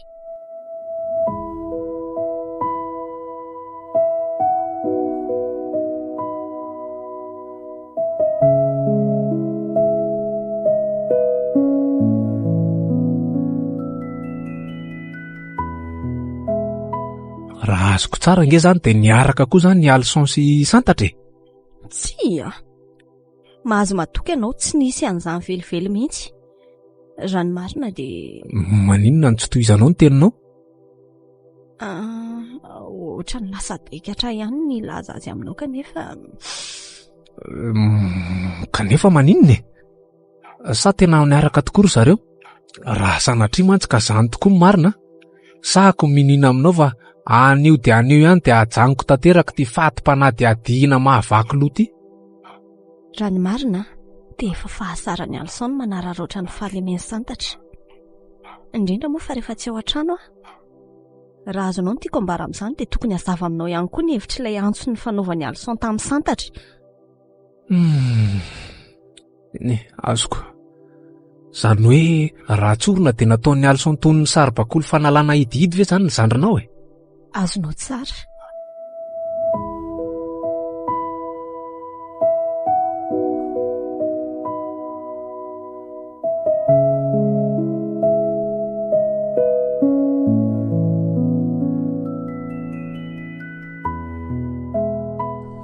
Raha azoko tsara nge zany dia niaraka koa zany ny Alison sy santatra e? Tsy mahazo matoky ianao tsy nisy an'izany velively mihitsy. Raha ny marina dia Maninona ny tsy tohizanao ny teninao? Ohatra ny lasa-draikatra ihany ny laza azy aminao kanefa maninona e? Sa tena niaraka tokoa ry zareo? Raha sanatria mantsy ka zany tokoa ny marina, sahako minina aminao fa anio dia anio ihany dia ajanoko tanteraka ty fatim-panady adihana mahavaky loha ty. Raha ny marina dia efa fahasarany Alison manararoatra ny fahalemeny santatra. Indrindra moa fa rehefa tsy ao an-trano raha azonao ny tiako ambara amin'izany dia tokony hazava aminao ihany koa ny hevitry ilay antso ny fanaovan'ny Alison tamin'ny santatra. Azoko. Zany hoe raha tsorina dia nataon'ny Alison tony ny saribakoly fanalana ididy ve zany ny zandrinao e? Azonao tsara.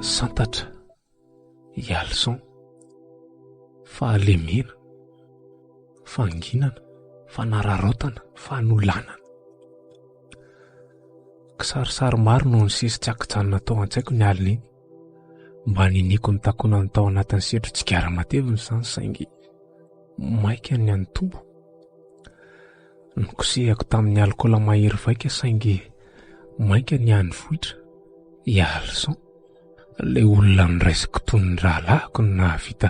Santatra, i Alison, fahalemena, fanginana, fanararaotana, fanolanana. Kisarisary maro no ny sisy tsy akijanona tao an-tsaiko ny alina iny. Mba niniko ny takona ny tao anatin'ny setro tsigara mateviny izany saingy maika ny antombo. Nikosehako tamin'ny alikola mahery vaika saingy maika ny any vohitra. I Alison, ilay olona niraisiko toy ny rahalahiko no nahavita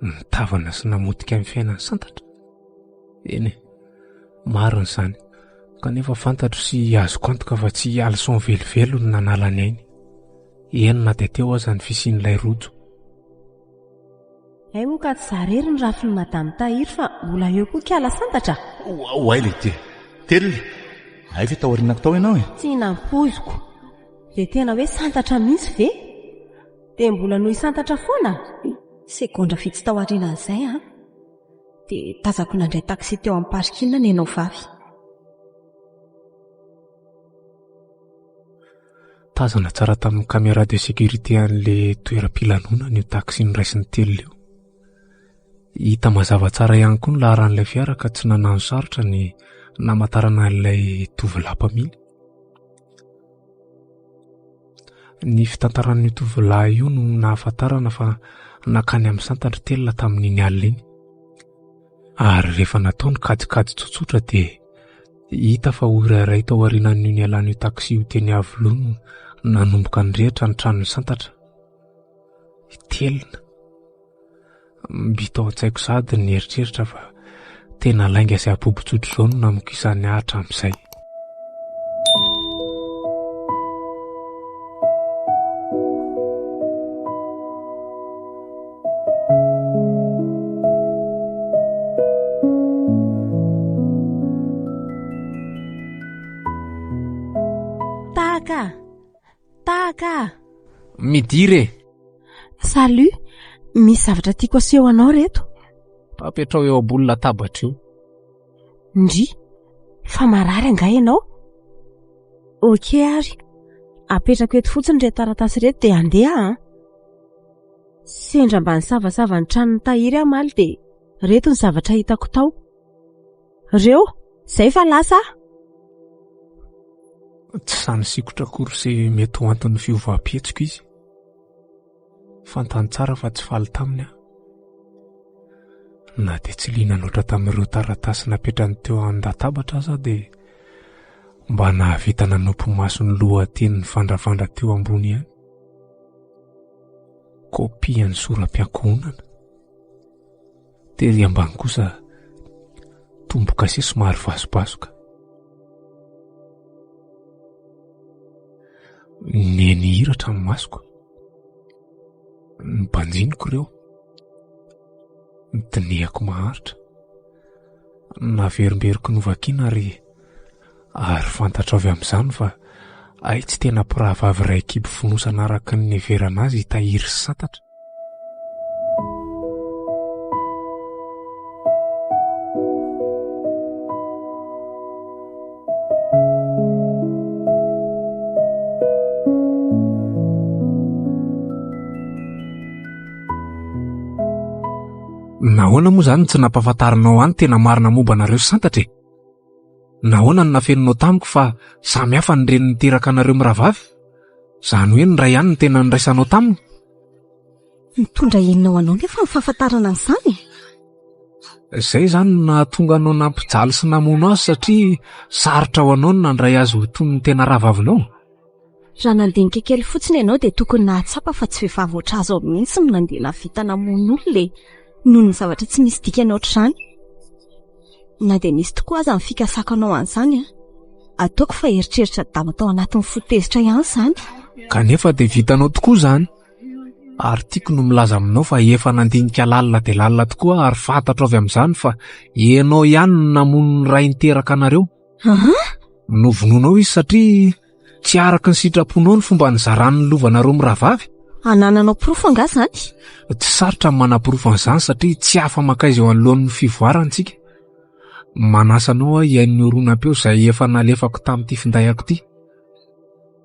nitavana sy namotika amin'ny fiainany santatra. Eny, marina izany. Kanefa fantatro sy azoko antoka fa tsy Alison velivelo no nanalany ainy. Enina dia teo aza ny fisian'ilay rojo. Ay moa ka tsy zarery ny rafiny madamy Tahiry fa mbola eo koa kiala santatra. Oay le telly. Ay fe taoriana tao ianao e. Tsy nampoiziko. Dia tena hoe santatra mihitsy ve? Dia mbola noho santatra foana? Sekondra fitsy tao aorianan'izay dia tazako nandray taksi teo amin'ny parkina ny ianao vavy. Tazana tsara tamin'ny caméra de sécurité an'ilay toeram-pilanonana io taksi niraisiny telo io. Hita mazava tsara ihany koa ny laharan'ilay fiara ka tsy nanano sarotra ny namantarana an'ilay tovolahy mpamily. Ny fitantaran'io tovolahy io no nahafantarana fa nakany amin'ny santatra telona tamin'iny alina iny. Ary rehefa natao ny kajikajy tsotsotra dia hita fa oirairay tao aorianan'io ny alan'io taksi io teny Avoloa no nanomboka nyrehitra ny tranon'ny santatra. Telona. Mbita ao an-tsaiko sady ny eritreritra fa tena lainga sy apobotsotro izao no namokisany ahatra amin'izay. Tahaka. Midire. Salut. Misy zavatra tiako aseho anao reto. Papetrao eo ambony latabatra io. Ndry. Fa marary anga ianao? Okey ary. Apetrako eto fotsiny reto taratasy reto dia andeha Sendra mba nisavasava ny tranon'ny Tahiry amaly dia reto ny zavatra hitako tao. Reo, zay fa lasa. Tsy sany sikotra akory se mety ho anton'ny fiovaam-pihetsiko izy. Fantany tsara fa tsy faly taminy aho. Na dia tsy liana loatra tamin'ireo taratasy napetrany teo an-databatra aza dia mba nahavita nanompo maso ny lohateniny vandravandra teo ambony ihany. Kopian'ny soram-piankohonana. Tery ambany kosa tomboka se somary vasobasoka. Neny hiratra amin'ny masoko. Ny banjiniko ireo. Nitenehako maharitra. Naverimberiko novakiana ary fantatro avy amin'izany fa ay tsy tena mpiravavy iray kibo fonosana araka ny neverana azy hitahiry sy santatra. Nahoana moa zany tsy nampafantarinao any tena marina momba anareo santatra e? Nahoana no nafeninao tamiko fa samy hafa ny reny niteraka anareo miravavy? Zany hoe ny ray ihany ny tena niraisanao taminy? Mitondra inonao anao nefa ny fahafantarana an'izany? Izay zany no nahatonga anao nampijaly sy namono azy satria sarotra ho anao no nandray azy ho toy ny tena ravavinao. Raha nandinika kely fotsiny ianao dia tokony nahatsapa fa tsy vehivavy oatra azo ao mihitsy no nandeha navita namono olona noho ny zavatra tsy misy dikany ohatr'izany. Na dia nisy tokoa aza ny fikasakanao an'izany ataoko fa eritreritra dama tao anatin'ny fotezitra ihany izany. Kanefa dia vitanao tokoa izany. Ary tiako no milaza aminao fa efa nandinika lalina dia lalina tokoa ary fantatro avy amin'izany fa ianao ihany no namono ny ray niteraka anareo. Novononao izy satria tsy araka ny sitraponao ny fomba nizaran'ny lovanareo miravavy. Anananao porofo anga izany? Tsy sarotra ny manam-porofo an'izany satria tsy hafa makaiza eo anoloan'ny fivoarantsika. Manasanao iain'ny oronam-peo izay efa nalefako tamin'ity findayako ity.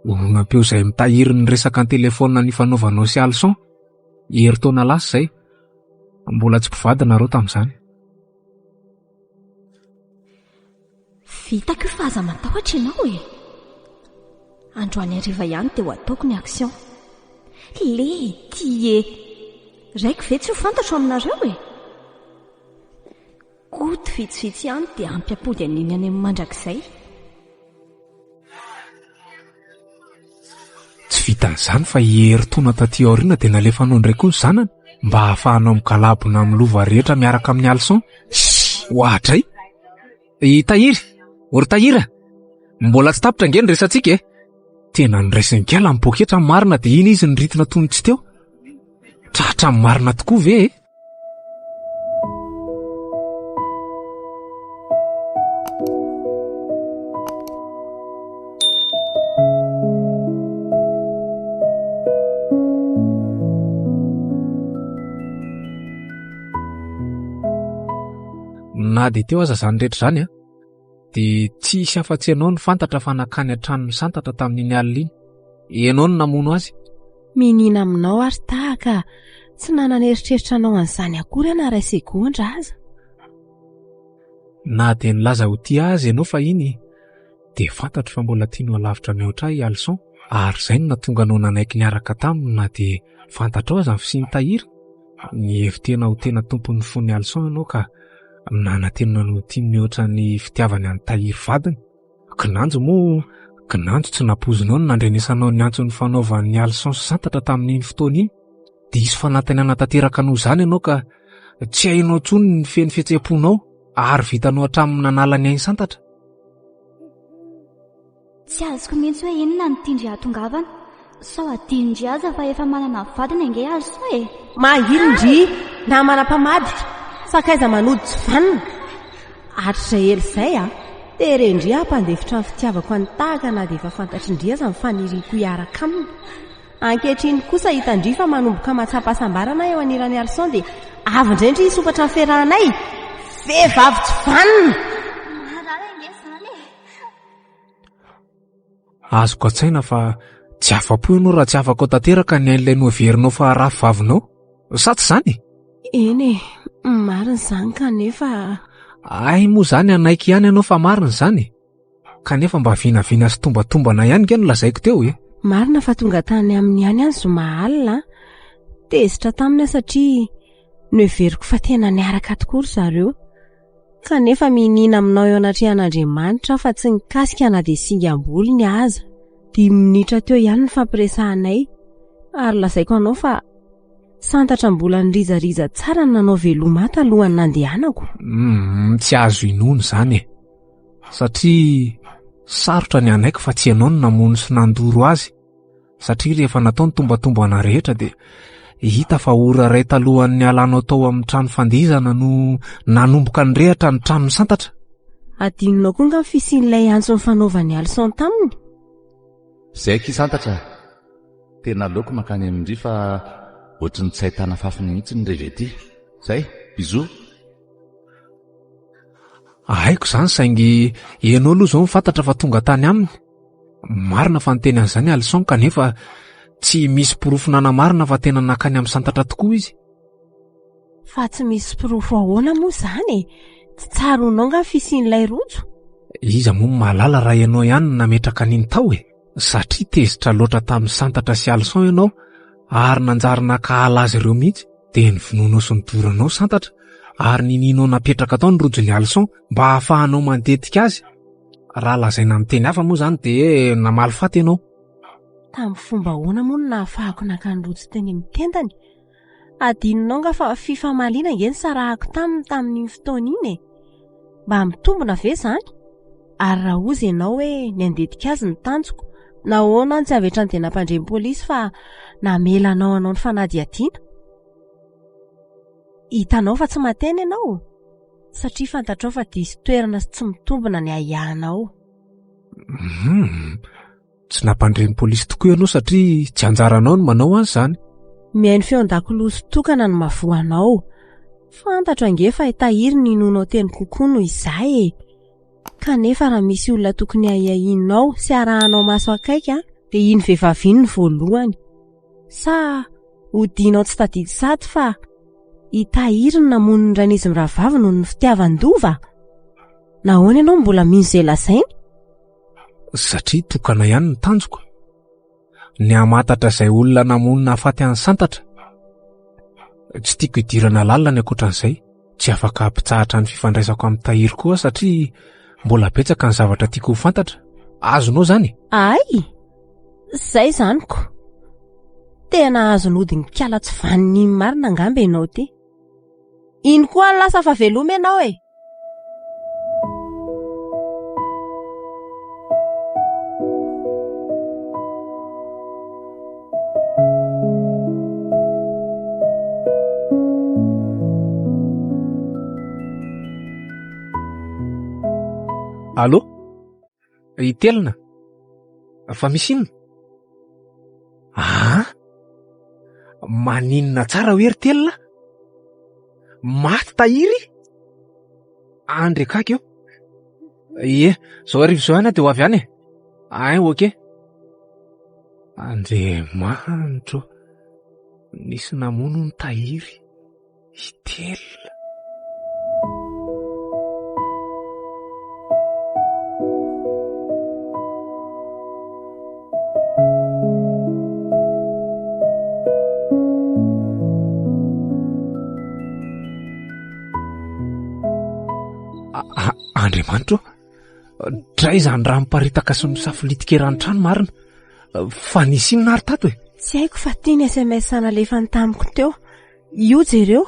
Oronam-peo izay mitahiry ny resaka an-telefona ny fanaovanao sy alson. Herintaona lasa izay. Mbola tsy mpivady nareo tamin'izany. Vitako fa aza matahotra ianao e. Androany hariva ihany dia ho ataoko ny aksion. Lety e. Raiko ve tsy ho fantatro aminareo e? Goto vitsivitsy ihany dia ampy apody aniny any amin'ny mandrakizay. Tsy vitan'izany fa herintaona taty aoriana dia nalefanao indray koa ny zanany mba hahafahanao mikalabona amin'ny lova rehetra miaraka amin'ny alson. Ohatray. Tahiry. Ory tahira. Mbola tsy tapitra nge ny resantsika e. Tena niraisan-kala amin'ny poketra marina dia iny izy niritina tonitsy teo. Tratra marina tokoa ve e? Na dia teo aza izany rehetra izany dia tsy hisy afa-tsy ianao ny fantatra fa nakany an-tranony santatra tamin'iny alina iny. Ianao no namono azy. Minina aminao ary tahaka tsy nananeritreritra anao an'izany akory ana ray segondra aza. Na dia nilaza ho tia azy ianao fa iny dia fantatro fa mbola tianao halavitra mihoatra i alson ary izay no nahatonga anao nanaiky niaraka taminy. Na dia fantatrao aza ny fisimitahiry. Ny hevitena ho tena tompon'ny fon'ny alson ianao ka nanantenina no tia mihoatra ny fitiavany any tahiry vadiny. Kinanjo moa kinanjo tsy napozinao no nandrenesanao ny antson'ny fanaovan'ny alson santatra tamin'iny fotoana iny. Dia isy fanantenana tanteraka anao izany ianao ka tsy hainao intsony ny feny fihetseham-ponao ary vitanao hatramin'ny nanalany ainy santatra. Tsy azoko mihitsy hoe inona ny tindry ahatongavana. Sao adindry aza fa efa manana vadiny ange alson e. Mahirindry na manam-pamadika sakaiza manoditsy vanina. Atr'izay ely izay dia rendry hampandefitra ny fitiavako any tahaka na dia efa fantatr'indry aza ny faniriko hiaraka aminy. Ankehitriny kosa hitandry fa manomboka mahatsapa-sambarana eo aniran'ny alson dia avy indrendry hisopatra ny fiarahanay. Vehivavy tsy vanina. Azoko an-tsaina fa tsy afa-po ianao raha tsy afaka ao tanteraka ny ain'ilay noaverinao fa rafy vavinao. Sa tsy izany? Eny e, marina izany kanefa. Ay moa izany anaiky ihany ianao fa marina izany. kanefa mba vinavina sy tombatombana ihany ke no lazaiko teo e. Marina fa tonga tany amin'ny ihany any Zoma alina tezitra tamina satria noeveriko fa tena niaraka tokoa zareo kanefa minina aminao eo anatrehan'Andriamanitra fa tsy nikasika na dia singam-boly ny aza 5 minitra teo ihany ny fampiresahanay ary lazaiko anao fa santatra mbola nirizariza tsara nanao velomata alohan'ny nandehanako. Tsy azo inono izany e satria sarotra ny anaiko fa tsy ianao no namono sy nandoro azy satria rehefa natao ny tombatombana rehetra dia hita fa ora ray talohan'ny alanao tao amin'ny trano fandizana no nanomboka ny rehatra ny trano santatra. Adinonao koa nga fisian'ilay antso ny fanaovany alison taminy. Zay ky santatra tena loko makany amindry fa ohatry ny tsy ahitana fafiny mihitsy ny revety. Zay bizou. Haiko izany saingy ianao aloha izao mifantatra fa tonga tany aminy. Marina fa niteny an'izany alison kanefa tsy misy porofo nanamarina fa tena nakany amin'ny santatra tokoa izy. Fa tsy misy porofo ahoana moa izany e. Tsy tsaronao nga fisian'ilay rojo. Iza moa mahalala raha ianao ihany nametraka an'iny tao e. Satria tezitra loatra tamin'ny santatra sy alison ianao ary nanjary nakahala azy ireo mihitsy dia ny vinonao sy ny doranao santatra ary nininao napetraka tao ny rojon'ny alison mba hahafahanao mantetika azy. Raha lazaina amin'ny teny hafa moa izany dia namaly faty ianao. Tamin'ny fomba ahoana moa no nahafahako naka ny rojo teny amin'ny tendany. Adinonao nga fa fifamaliana nge nisarahako tamin'iny fotoana iny e. Mba mitombona ve izany? Ary raha ozy ianao hoe niandetika azy ny tanjoko na ahoana ny tsy avetra ny tena mpandremy polisy fa namelanao anao ny fanadihadiana. Hitanao fa tsy mateny ianao satria fantatrao fa diso toerana sy tsy mitombona ny ahiahanao. Tsy nampandremy polisy tokoa ianao satria tsy anjaranao no manao an'izany. Mihaino feon-dakiloso tokana no mavoanao. Fantatra ange fa itahiry ny inonao teny kokoa noho izay e. Kanefa raha misy olona tokony ahiahinao sy arahanao maso akaika dia iny vehivavy iny ny voalohany. Sa hodinao tsy tadidy sady fa itahiry ny namono ny ran'izy miravavy noho ny fitiavan-dova. Nahoana ianao mbola mino izay lazainy? Satria tokana ihany ny tanjoko. Ny hamatatra izay olona namonina hafaty an'ny santatra. Tsy tiako hidirana lalina ny ankoatran'izay. Tsy afaka hampitsahatra ny fifandraisako amin'ny tahiry koa satria mbola betsaka ny zavatra tiako ho fantatra. Azonao izany? Ay, izay izaniko. Tena azon'ody ny kiala tsy vaniny marina angamba ianao ty. Iny koa ny lasa fa veloma ianao e. Allô? Itelina? Fa misy inona? Maninona tsara hoe ry telina? Maty tahiry? Andre kaky eo? Ie, zao arivo zao ihany dia ho avy any e. Ay, oke. Andriamanitro, nisy namono ny tahiry. Itelina. Andriamanitro, dray izany raha miparitaka sy misafolitika trano marina. Fa nisy inona ary tato e? Tsy haiko fa tiany SMS nalefany tamiko teo. Io jereo?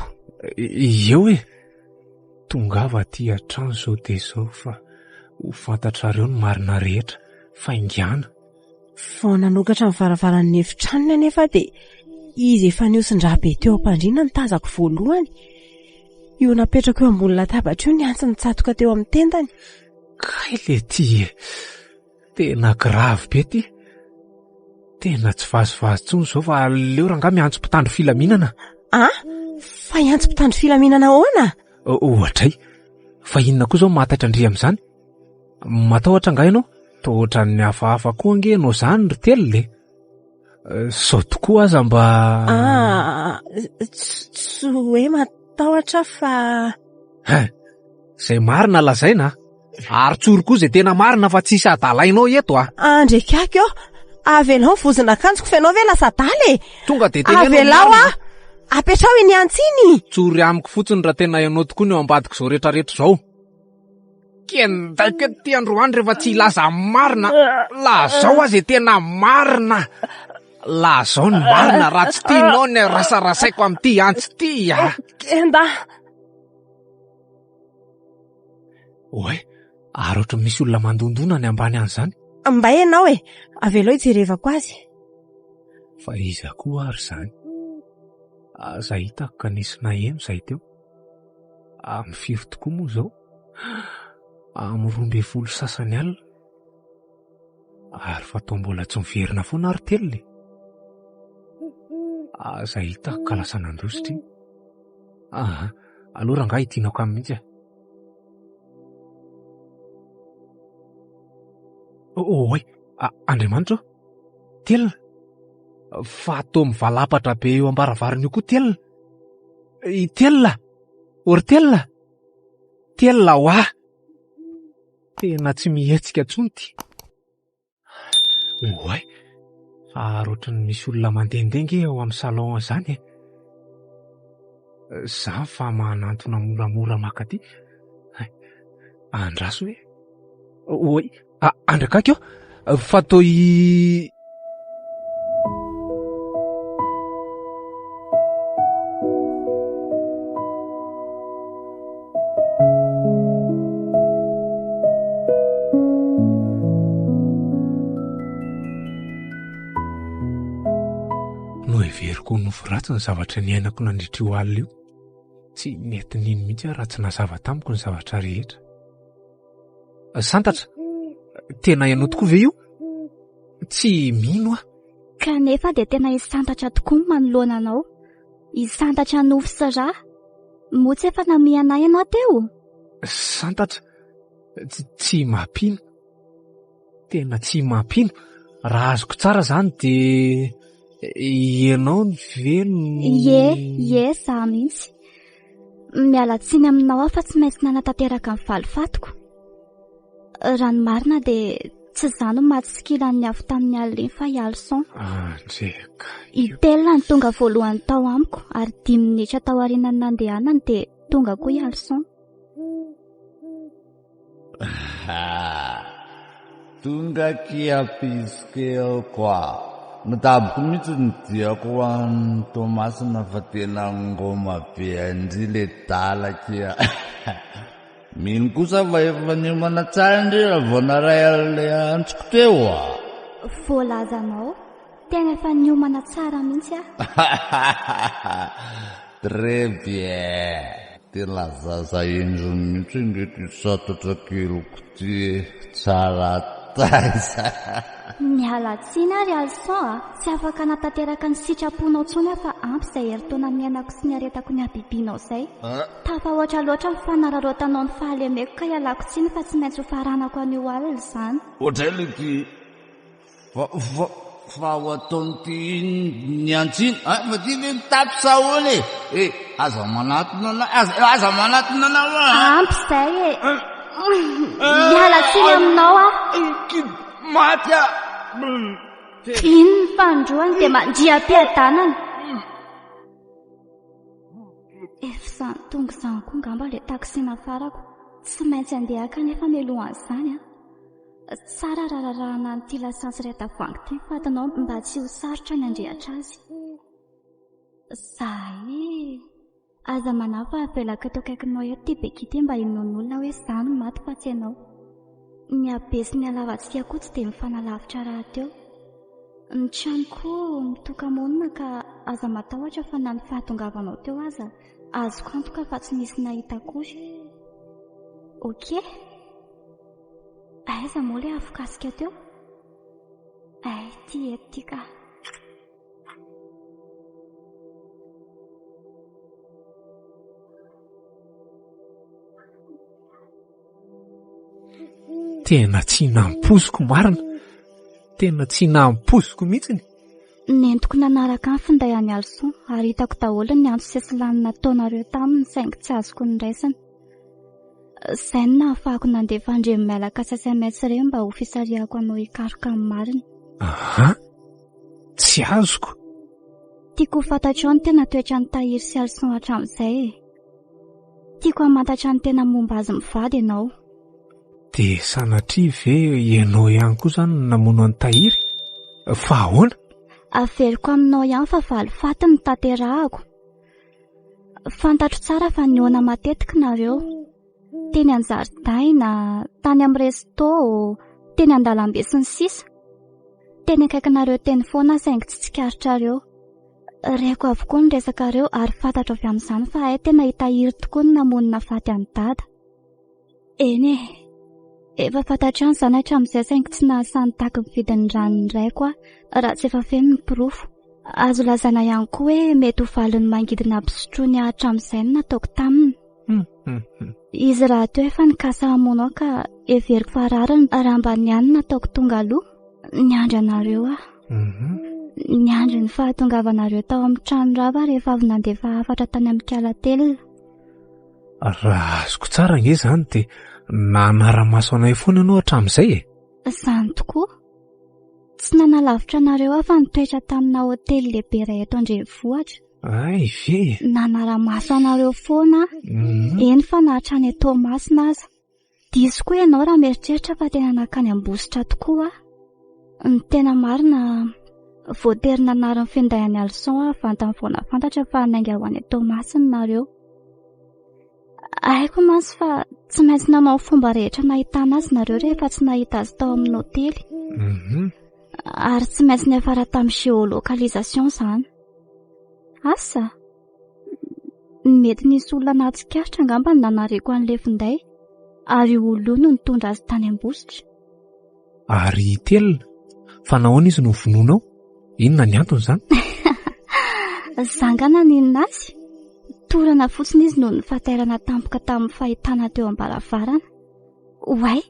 Eo e. Tongava aty an-trano zao dia zao fa ho fantatrareo ny marina rehetra fa ingana. Vao nanokatra ny varavaran'ny efitranony anefa dia izy efa niosin-drabe teo am-pandriana ny tazako voalohany. Io napetraka eo ambony latabatra io ny antsy nitsatoka teo amin'ny tendany. Kaile ty e. Tena grave be ty. Tena tsy vazovazo tsony zao fa leo ranga miantso mpitandro filaminana. Fa iantso mpitandro filaminana ahoana? Ohatray. Fa inona koa zao mahataitra andry amin'izany? Matahotra nga ianao? Tohotra ny hafahafa koa ange no izany ry telile. Sao tokoa aza mba... Tsy hoe matahotra fa... Izay marina lazaina. Ary tsory koa izay tena marina fa tsisy adalainao eto a. Andrekako eo, avelao vozona akanjoko fenao ve lasa daly Tonga de tena avelao a apetrao eny antsiny. Tsory amiko fotsiny raha tena ianao tokoa ny eo ambadiko izao rehetrarehetra izao. Kendaika ty androany rehefa tsy ilaza marina. La zao azy tena marina. La zao ny marina raha tsy tianao ny rasarasaiko amin'ity antsy ty a. Kenda. Oe, ary ohatry misy olona mandondona ny ambany an'izany. Mba enao avelao ijerevako azy. Fa iza koa ary izany. Zay hitako ka nisy naheno zay teo. Amin'ny firy tokoa moa izao. Amin'ny 12 sasany alina. Ary fa tao mbola tsy miverina foana ary telona. Zay hitako ka lasa nandositra. Aloha rangahy itianao mihitsy. Oe, Andriamanitra, telona. Fa tao mivalapatra be eo ambaravarana io koa telona. Telona, ory telona. Telona ho aho. Tena tsy mihetsika tsonty. Oe, ary ohatrany misy olona mandendengy eo amin'ny salon izany. Za fa manantona moramora makaty. Andraso hoe. Oe, andrakako eo. Fa toy no heveriko nofo ratsy ny zavatra niainako nandritra io alina io. Tsy mety nino mihitsy raha tsy nazava tamiko ny zavatra rehetra. Santatra, tena ianao tokoa ve io? Tsy mino a. Kanefa dia tena isantatra tokoa ny manoloana anao. Isantatra nofo sy rà. Motsy efa namihana ianao teo. Santatra, tsy mampino. Tena tsy mampino. Raha azoko tsara izany dia ianao ny veno. Ie, za mihitsy. Miala tsiny aminao fa tsy maintsy nanatanteraka ny valifatiko. Raha ny marina dia tsy izany no matsikilan'ny avy tamin'ny alina fa Alison. Andreka. Itelona ny tonga voalohany tao amiko ary 10 minitra tao aorianany nandehanany dia tonga koa Alison. Tonga kiapiskeo koa. Mitabiko mihitsy ny diako ho an'ny Tomasina fa tena ngoma be andry le dalakia. Mino kosa fa efa niomana tsara ndreo vao naray ale antsoko teo a. Voalazanao, tena efa niomana tsara mihitsy a. Très bien. Tena zaza endriny mihitsy ngety satatra keloko ty tsara taiza. Miala tsiny ary Alison a, tsy afaka natanteraka ny sitraponao tsony fa ampy izay heritaona miainako sy ny aretako ny habibinao izay. Tafahoatra loatra ny fanararotanao ny fahalemeko ka ialako tsiny fa tsy maintsy ho faranako an'io alina izany. Ohatrany ty fa ho ataony ty ny antsiny. Fa ty le mitapy sahoany aza manatona anao a. Ampy izay miala tsiny aminao a. Maty a. Iny ny fandroany dia mandria-piadanana. Efa izany tonga izany koa ngamba ilay taksina farako. Tsy maintsy andeha kanefa mialohan'izany a. Tsara raharahana n'ity lasansy iray tavoahangy ity fatanao mba tsy ho sarotra ny andrehatra azy. Zahay aza manao fa avelako eto akaikinao eto ty bekity mba hinon'olona hoe izany maty fa tsy ianao. Ny habe sy ny alavantsika koa tsy dia mifanalavitra raha teo. Ny tranoko mitoka-monina ka aza matahotra fa na ny fahatongavanao teo aza azoko antoka fa tsy nisy nahita akory. Ok? Aiza moa ilay afokasika teo? Ty eto ty ka. Tena tsy namposiko marina. Tena tsy namposiko mihitsy. Nentiko nanaraka ny finday any Alison ary hitako daholo ny antso sy lanina nataonareo taminy saingy tsy azoko ny raisiny. Izay no nahafahako nandefa andremy mialaka sy SMS ireo mba ho fisarihako anao hikaroka amin'ny marina. Aha, tsy azoko. Tiako ho fantatrao ny tena toetra ny Tahiry sy Alison hatramin'izay. Tiako hamantatra ny tena momba azy mivady ianao. Dia sanatria ve ianao ihany koa izany no namono any Tahiry? Fa ahoana? Averiko aminao ihany fa valifaty ny tanterahako. Fantatro tsara fa nihoana matetika nareo. Teny an-jaridaina, tany amin'ny resto, teny an-dalambe sy ny sisa. Teny akaikinareo teny foana saingy tsy tsikaritra. Reko avokoa ny resakareo ary fantatro avy amin'izany fa hay tena Tahiry tokoa ny namonina faty any dada. Eny efa fantatro any izany hatramin'izay saingy tsy nahasany taky mividy ny ranony iray koa raha tsy efa feno ny pirofo. Azo lazaina ihany koa hoe mety ho valiny mangidina mpisotroany hatramin'izay no nataoko taminy. Izy raha teo efa nikasa hamono ka everiko fa rariny raha mba niany nataoko tonga aloha niandry anareo niandry ny fahatongavanareo tao amin'ny trano rava rehefa avy nandefa hafatra tany amin'ny Kalately. Raha azoko tsara nge izany dia nanara-maso anay foana ianao hatramin'izay e? Izany tokoa. Tsy nanalavitra anareo afa nitoetra tamina hotely lehibe iray eto Andrenivohitra. Ay ve? Nanara-maso anareo foana. Eny fa nahatrany Tomasina aza. Diso koa ianao raha mieritreritra fa tena nakany Ambositra tokoa. Ny tena marina voatery nanariny findainy Alison vantany foana fantatra fa nainga ho any Tomasina nareo. Haiko mantsy fa tsy maintsy nanao fomba rehetra nahitana azy nareo rehefa tsy nahita azy tao amin'ny hotely. Ary tsy maintsy niafara tamin'ny géolocalisation izany. Asa? Mety nisy olona nahatsikaritra angamba nanareko an'ilay finday ary olo no nitondra azy tany Ambositra. Ary telina? Fa nahoana izy no vononao? Inona ny antony izany? Zangana ninona azy? Torana fotsiny izy no nifantairana tampoka tamin'ny fahitana teo am-baravarana. Oay,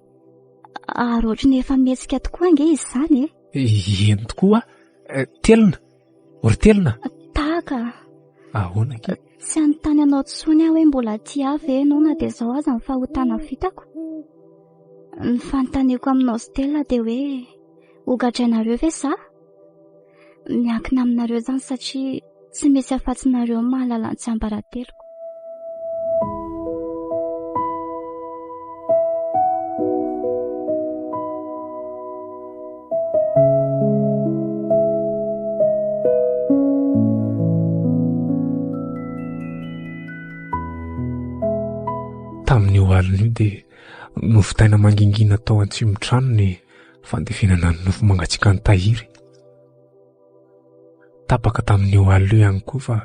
ary ohatrany efa mihetsika tokoa ange izy izany Eny tokoa? Telina? Ory telina? Taka. Ahoana ke? Tsy anontany anao tsony hoe mbola tia avy ianao na dia izao aza ny fahotana vitako. Ny fanontaniako aminao Stella dia hoe hogadrainareo ve sa? Miankina aminareo izany satria tsy misy afa-tsinareo mahalala ny tsiambarateloko. Tamin'io alina io dia nofitaina mangingina tao an-tsimotrano ny fandefinana ny nofo mangatsiaka ny Tahiry. Tapaka tamin'io alina io ihany koa fa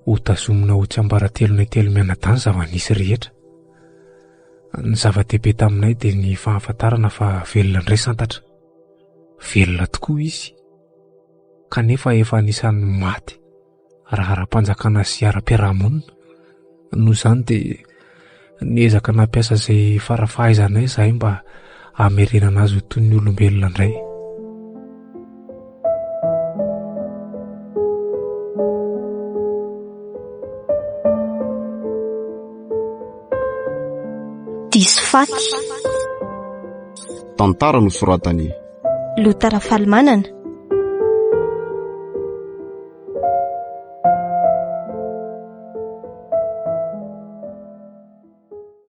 ho tazomina ho tsiambaratelonay telo mianadahy ny zava-nisy rehetra. Ny zava-dehibe taminay dia ny fahafantarana fa velona indray santatra. Velona tokoa izy. Kanefa efa anisan'ny maty raha ara-panjakana sy ara-piarahamonina. Noho izany dia niezaka nampiasa izay farafahaizanay izahay mba hamerenana azy ho toy ny olombelona indray. Diso faty. Tantara nosoratany Lotara Falimanana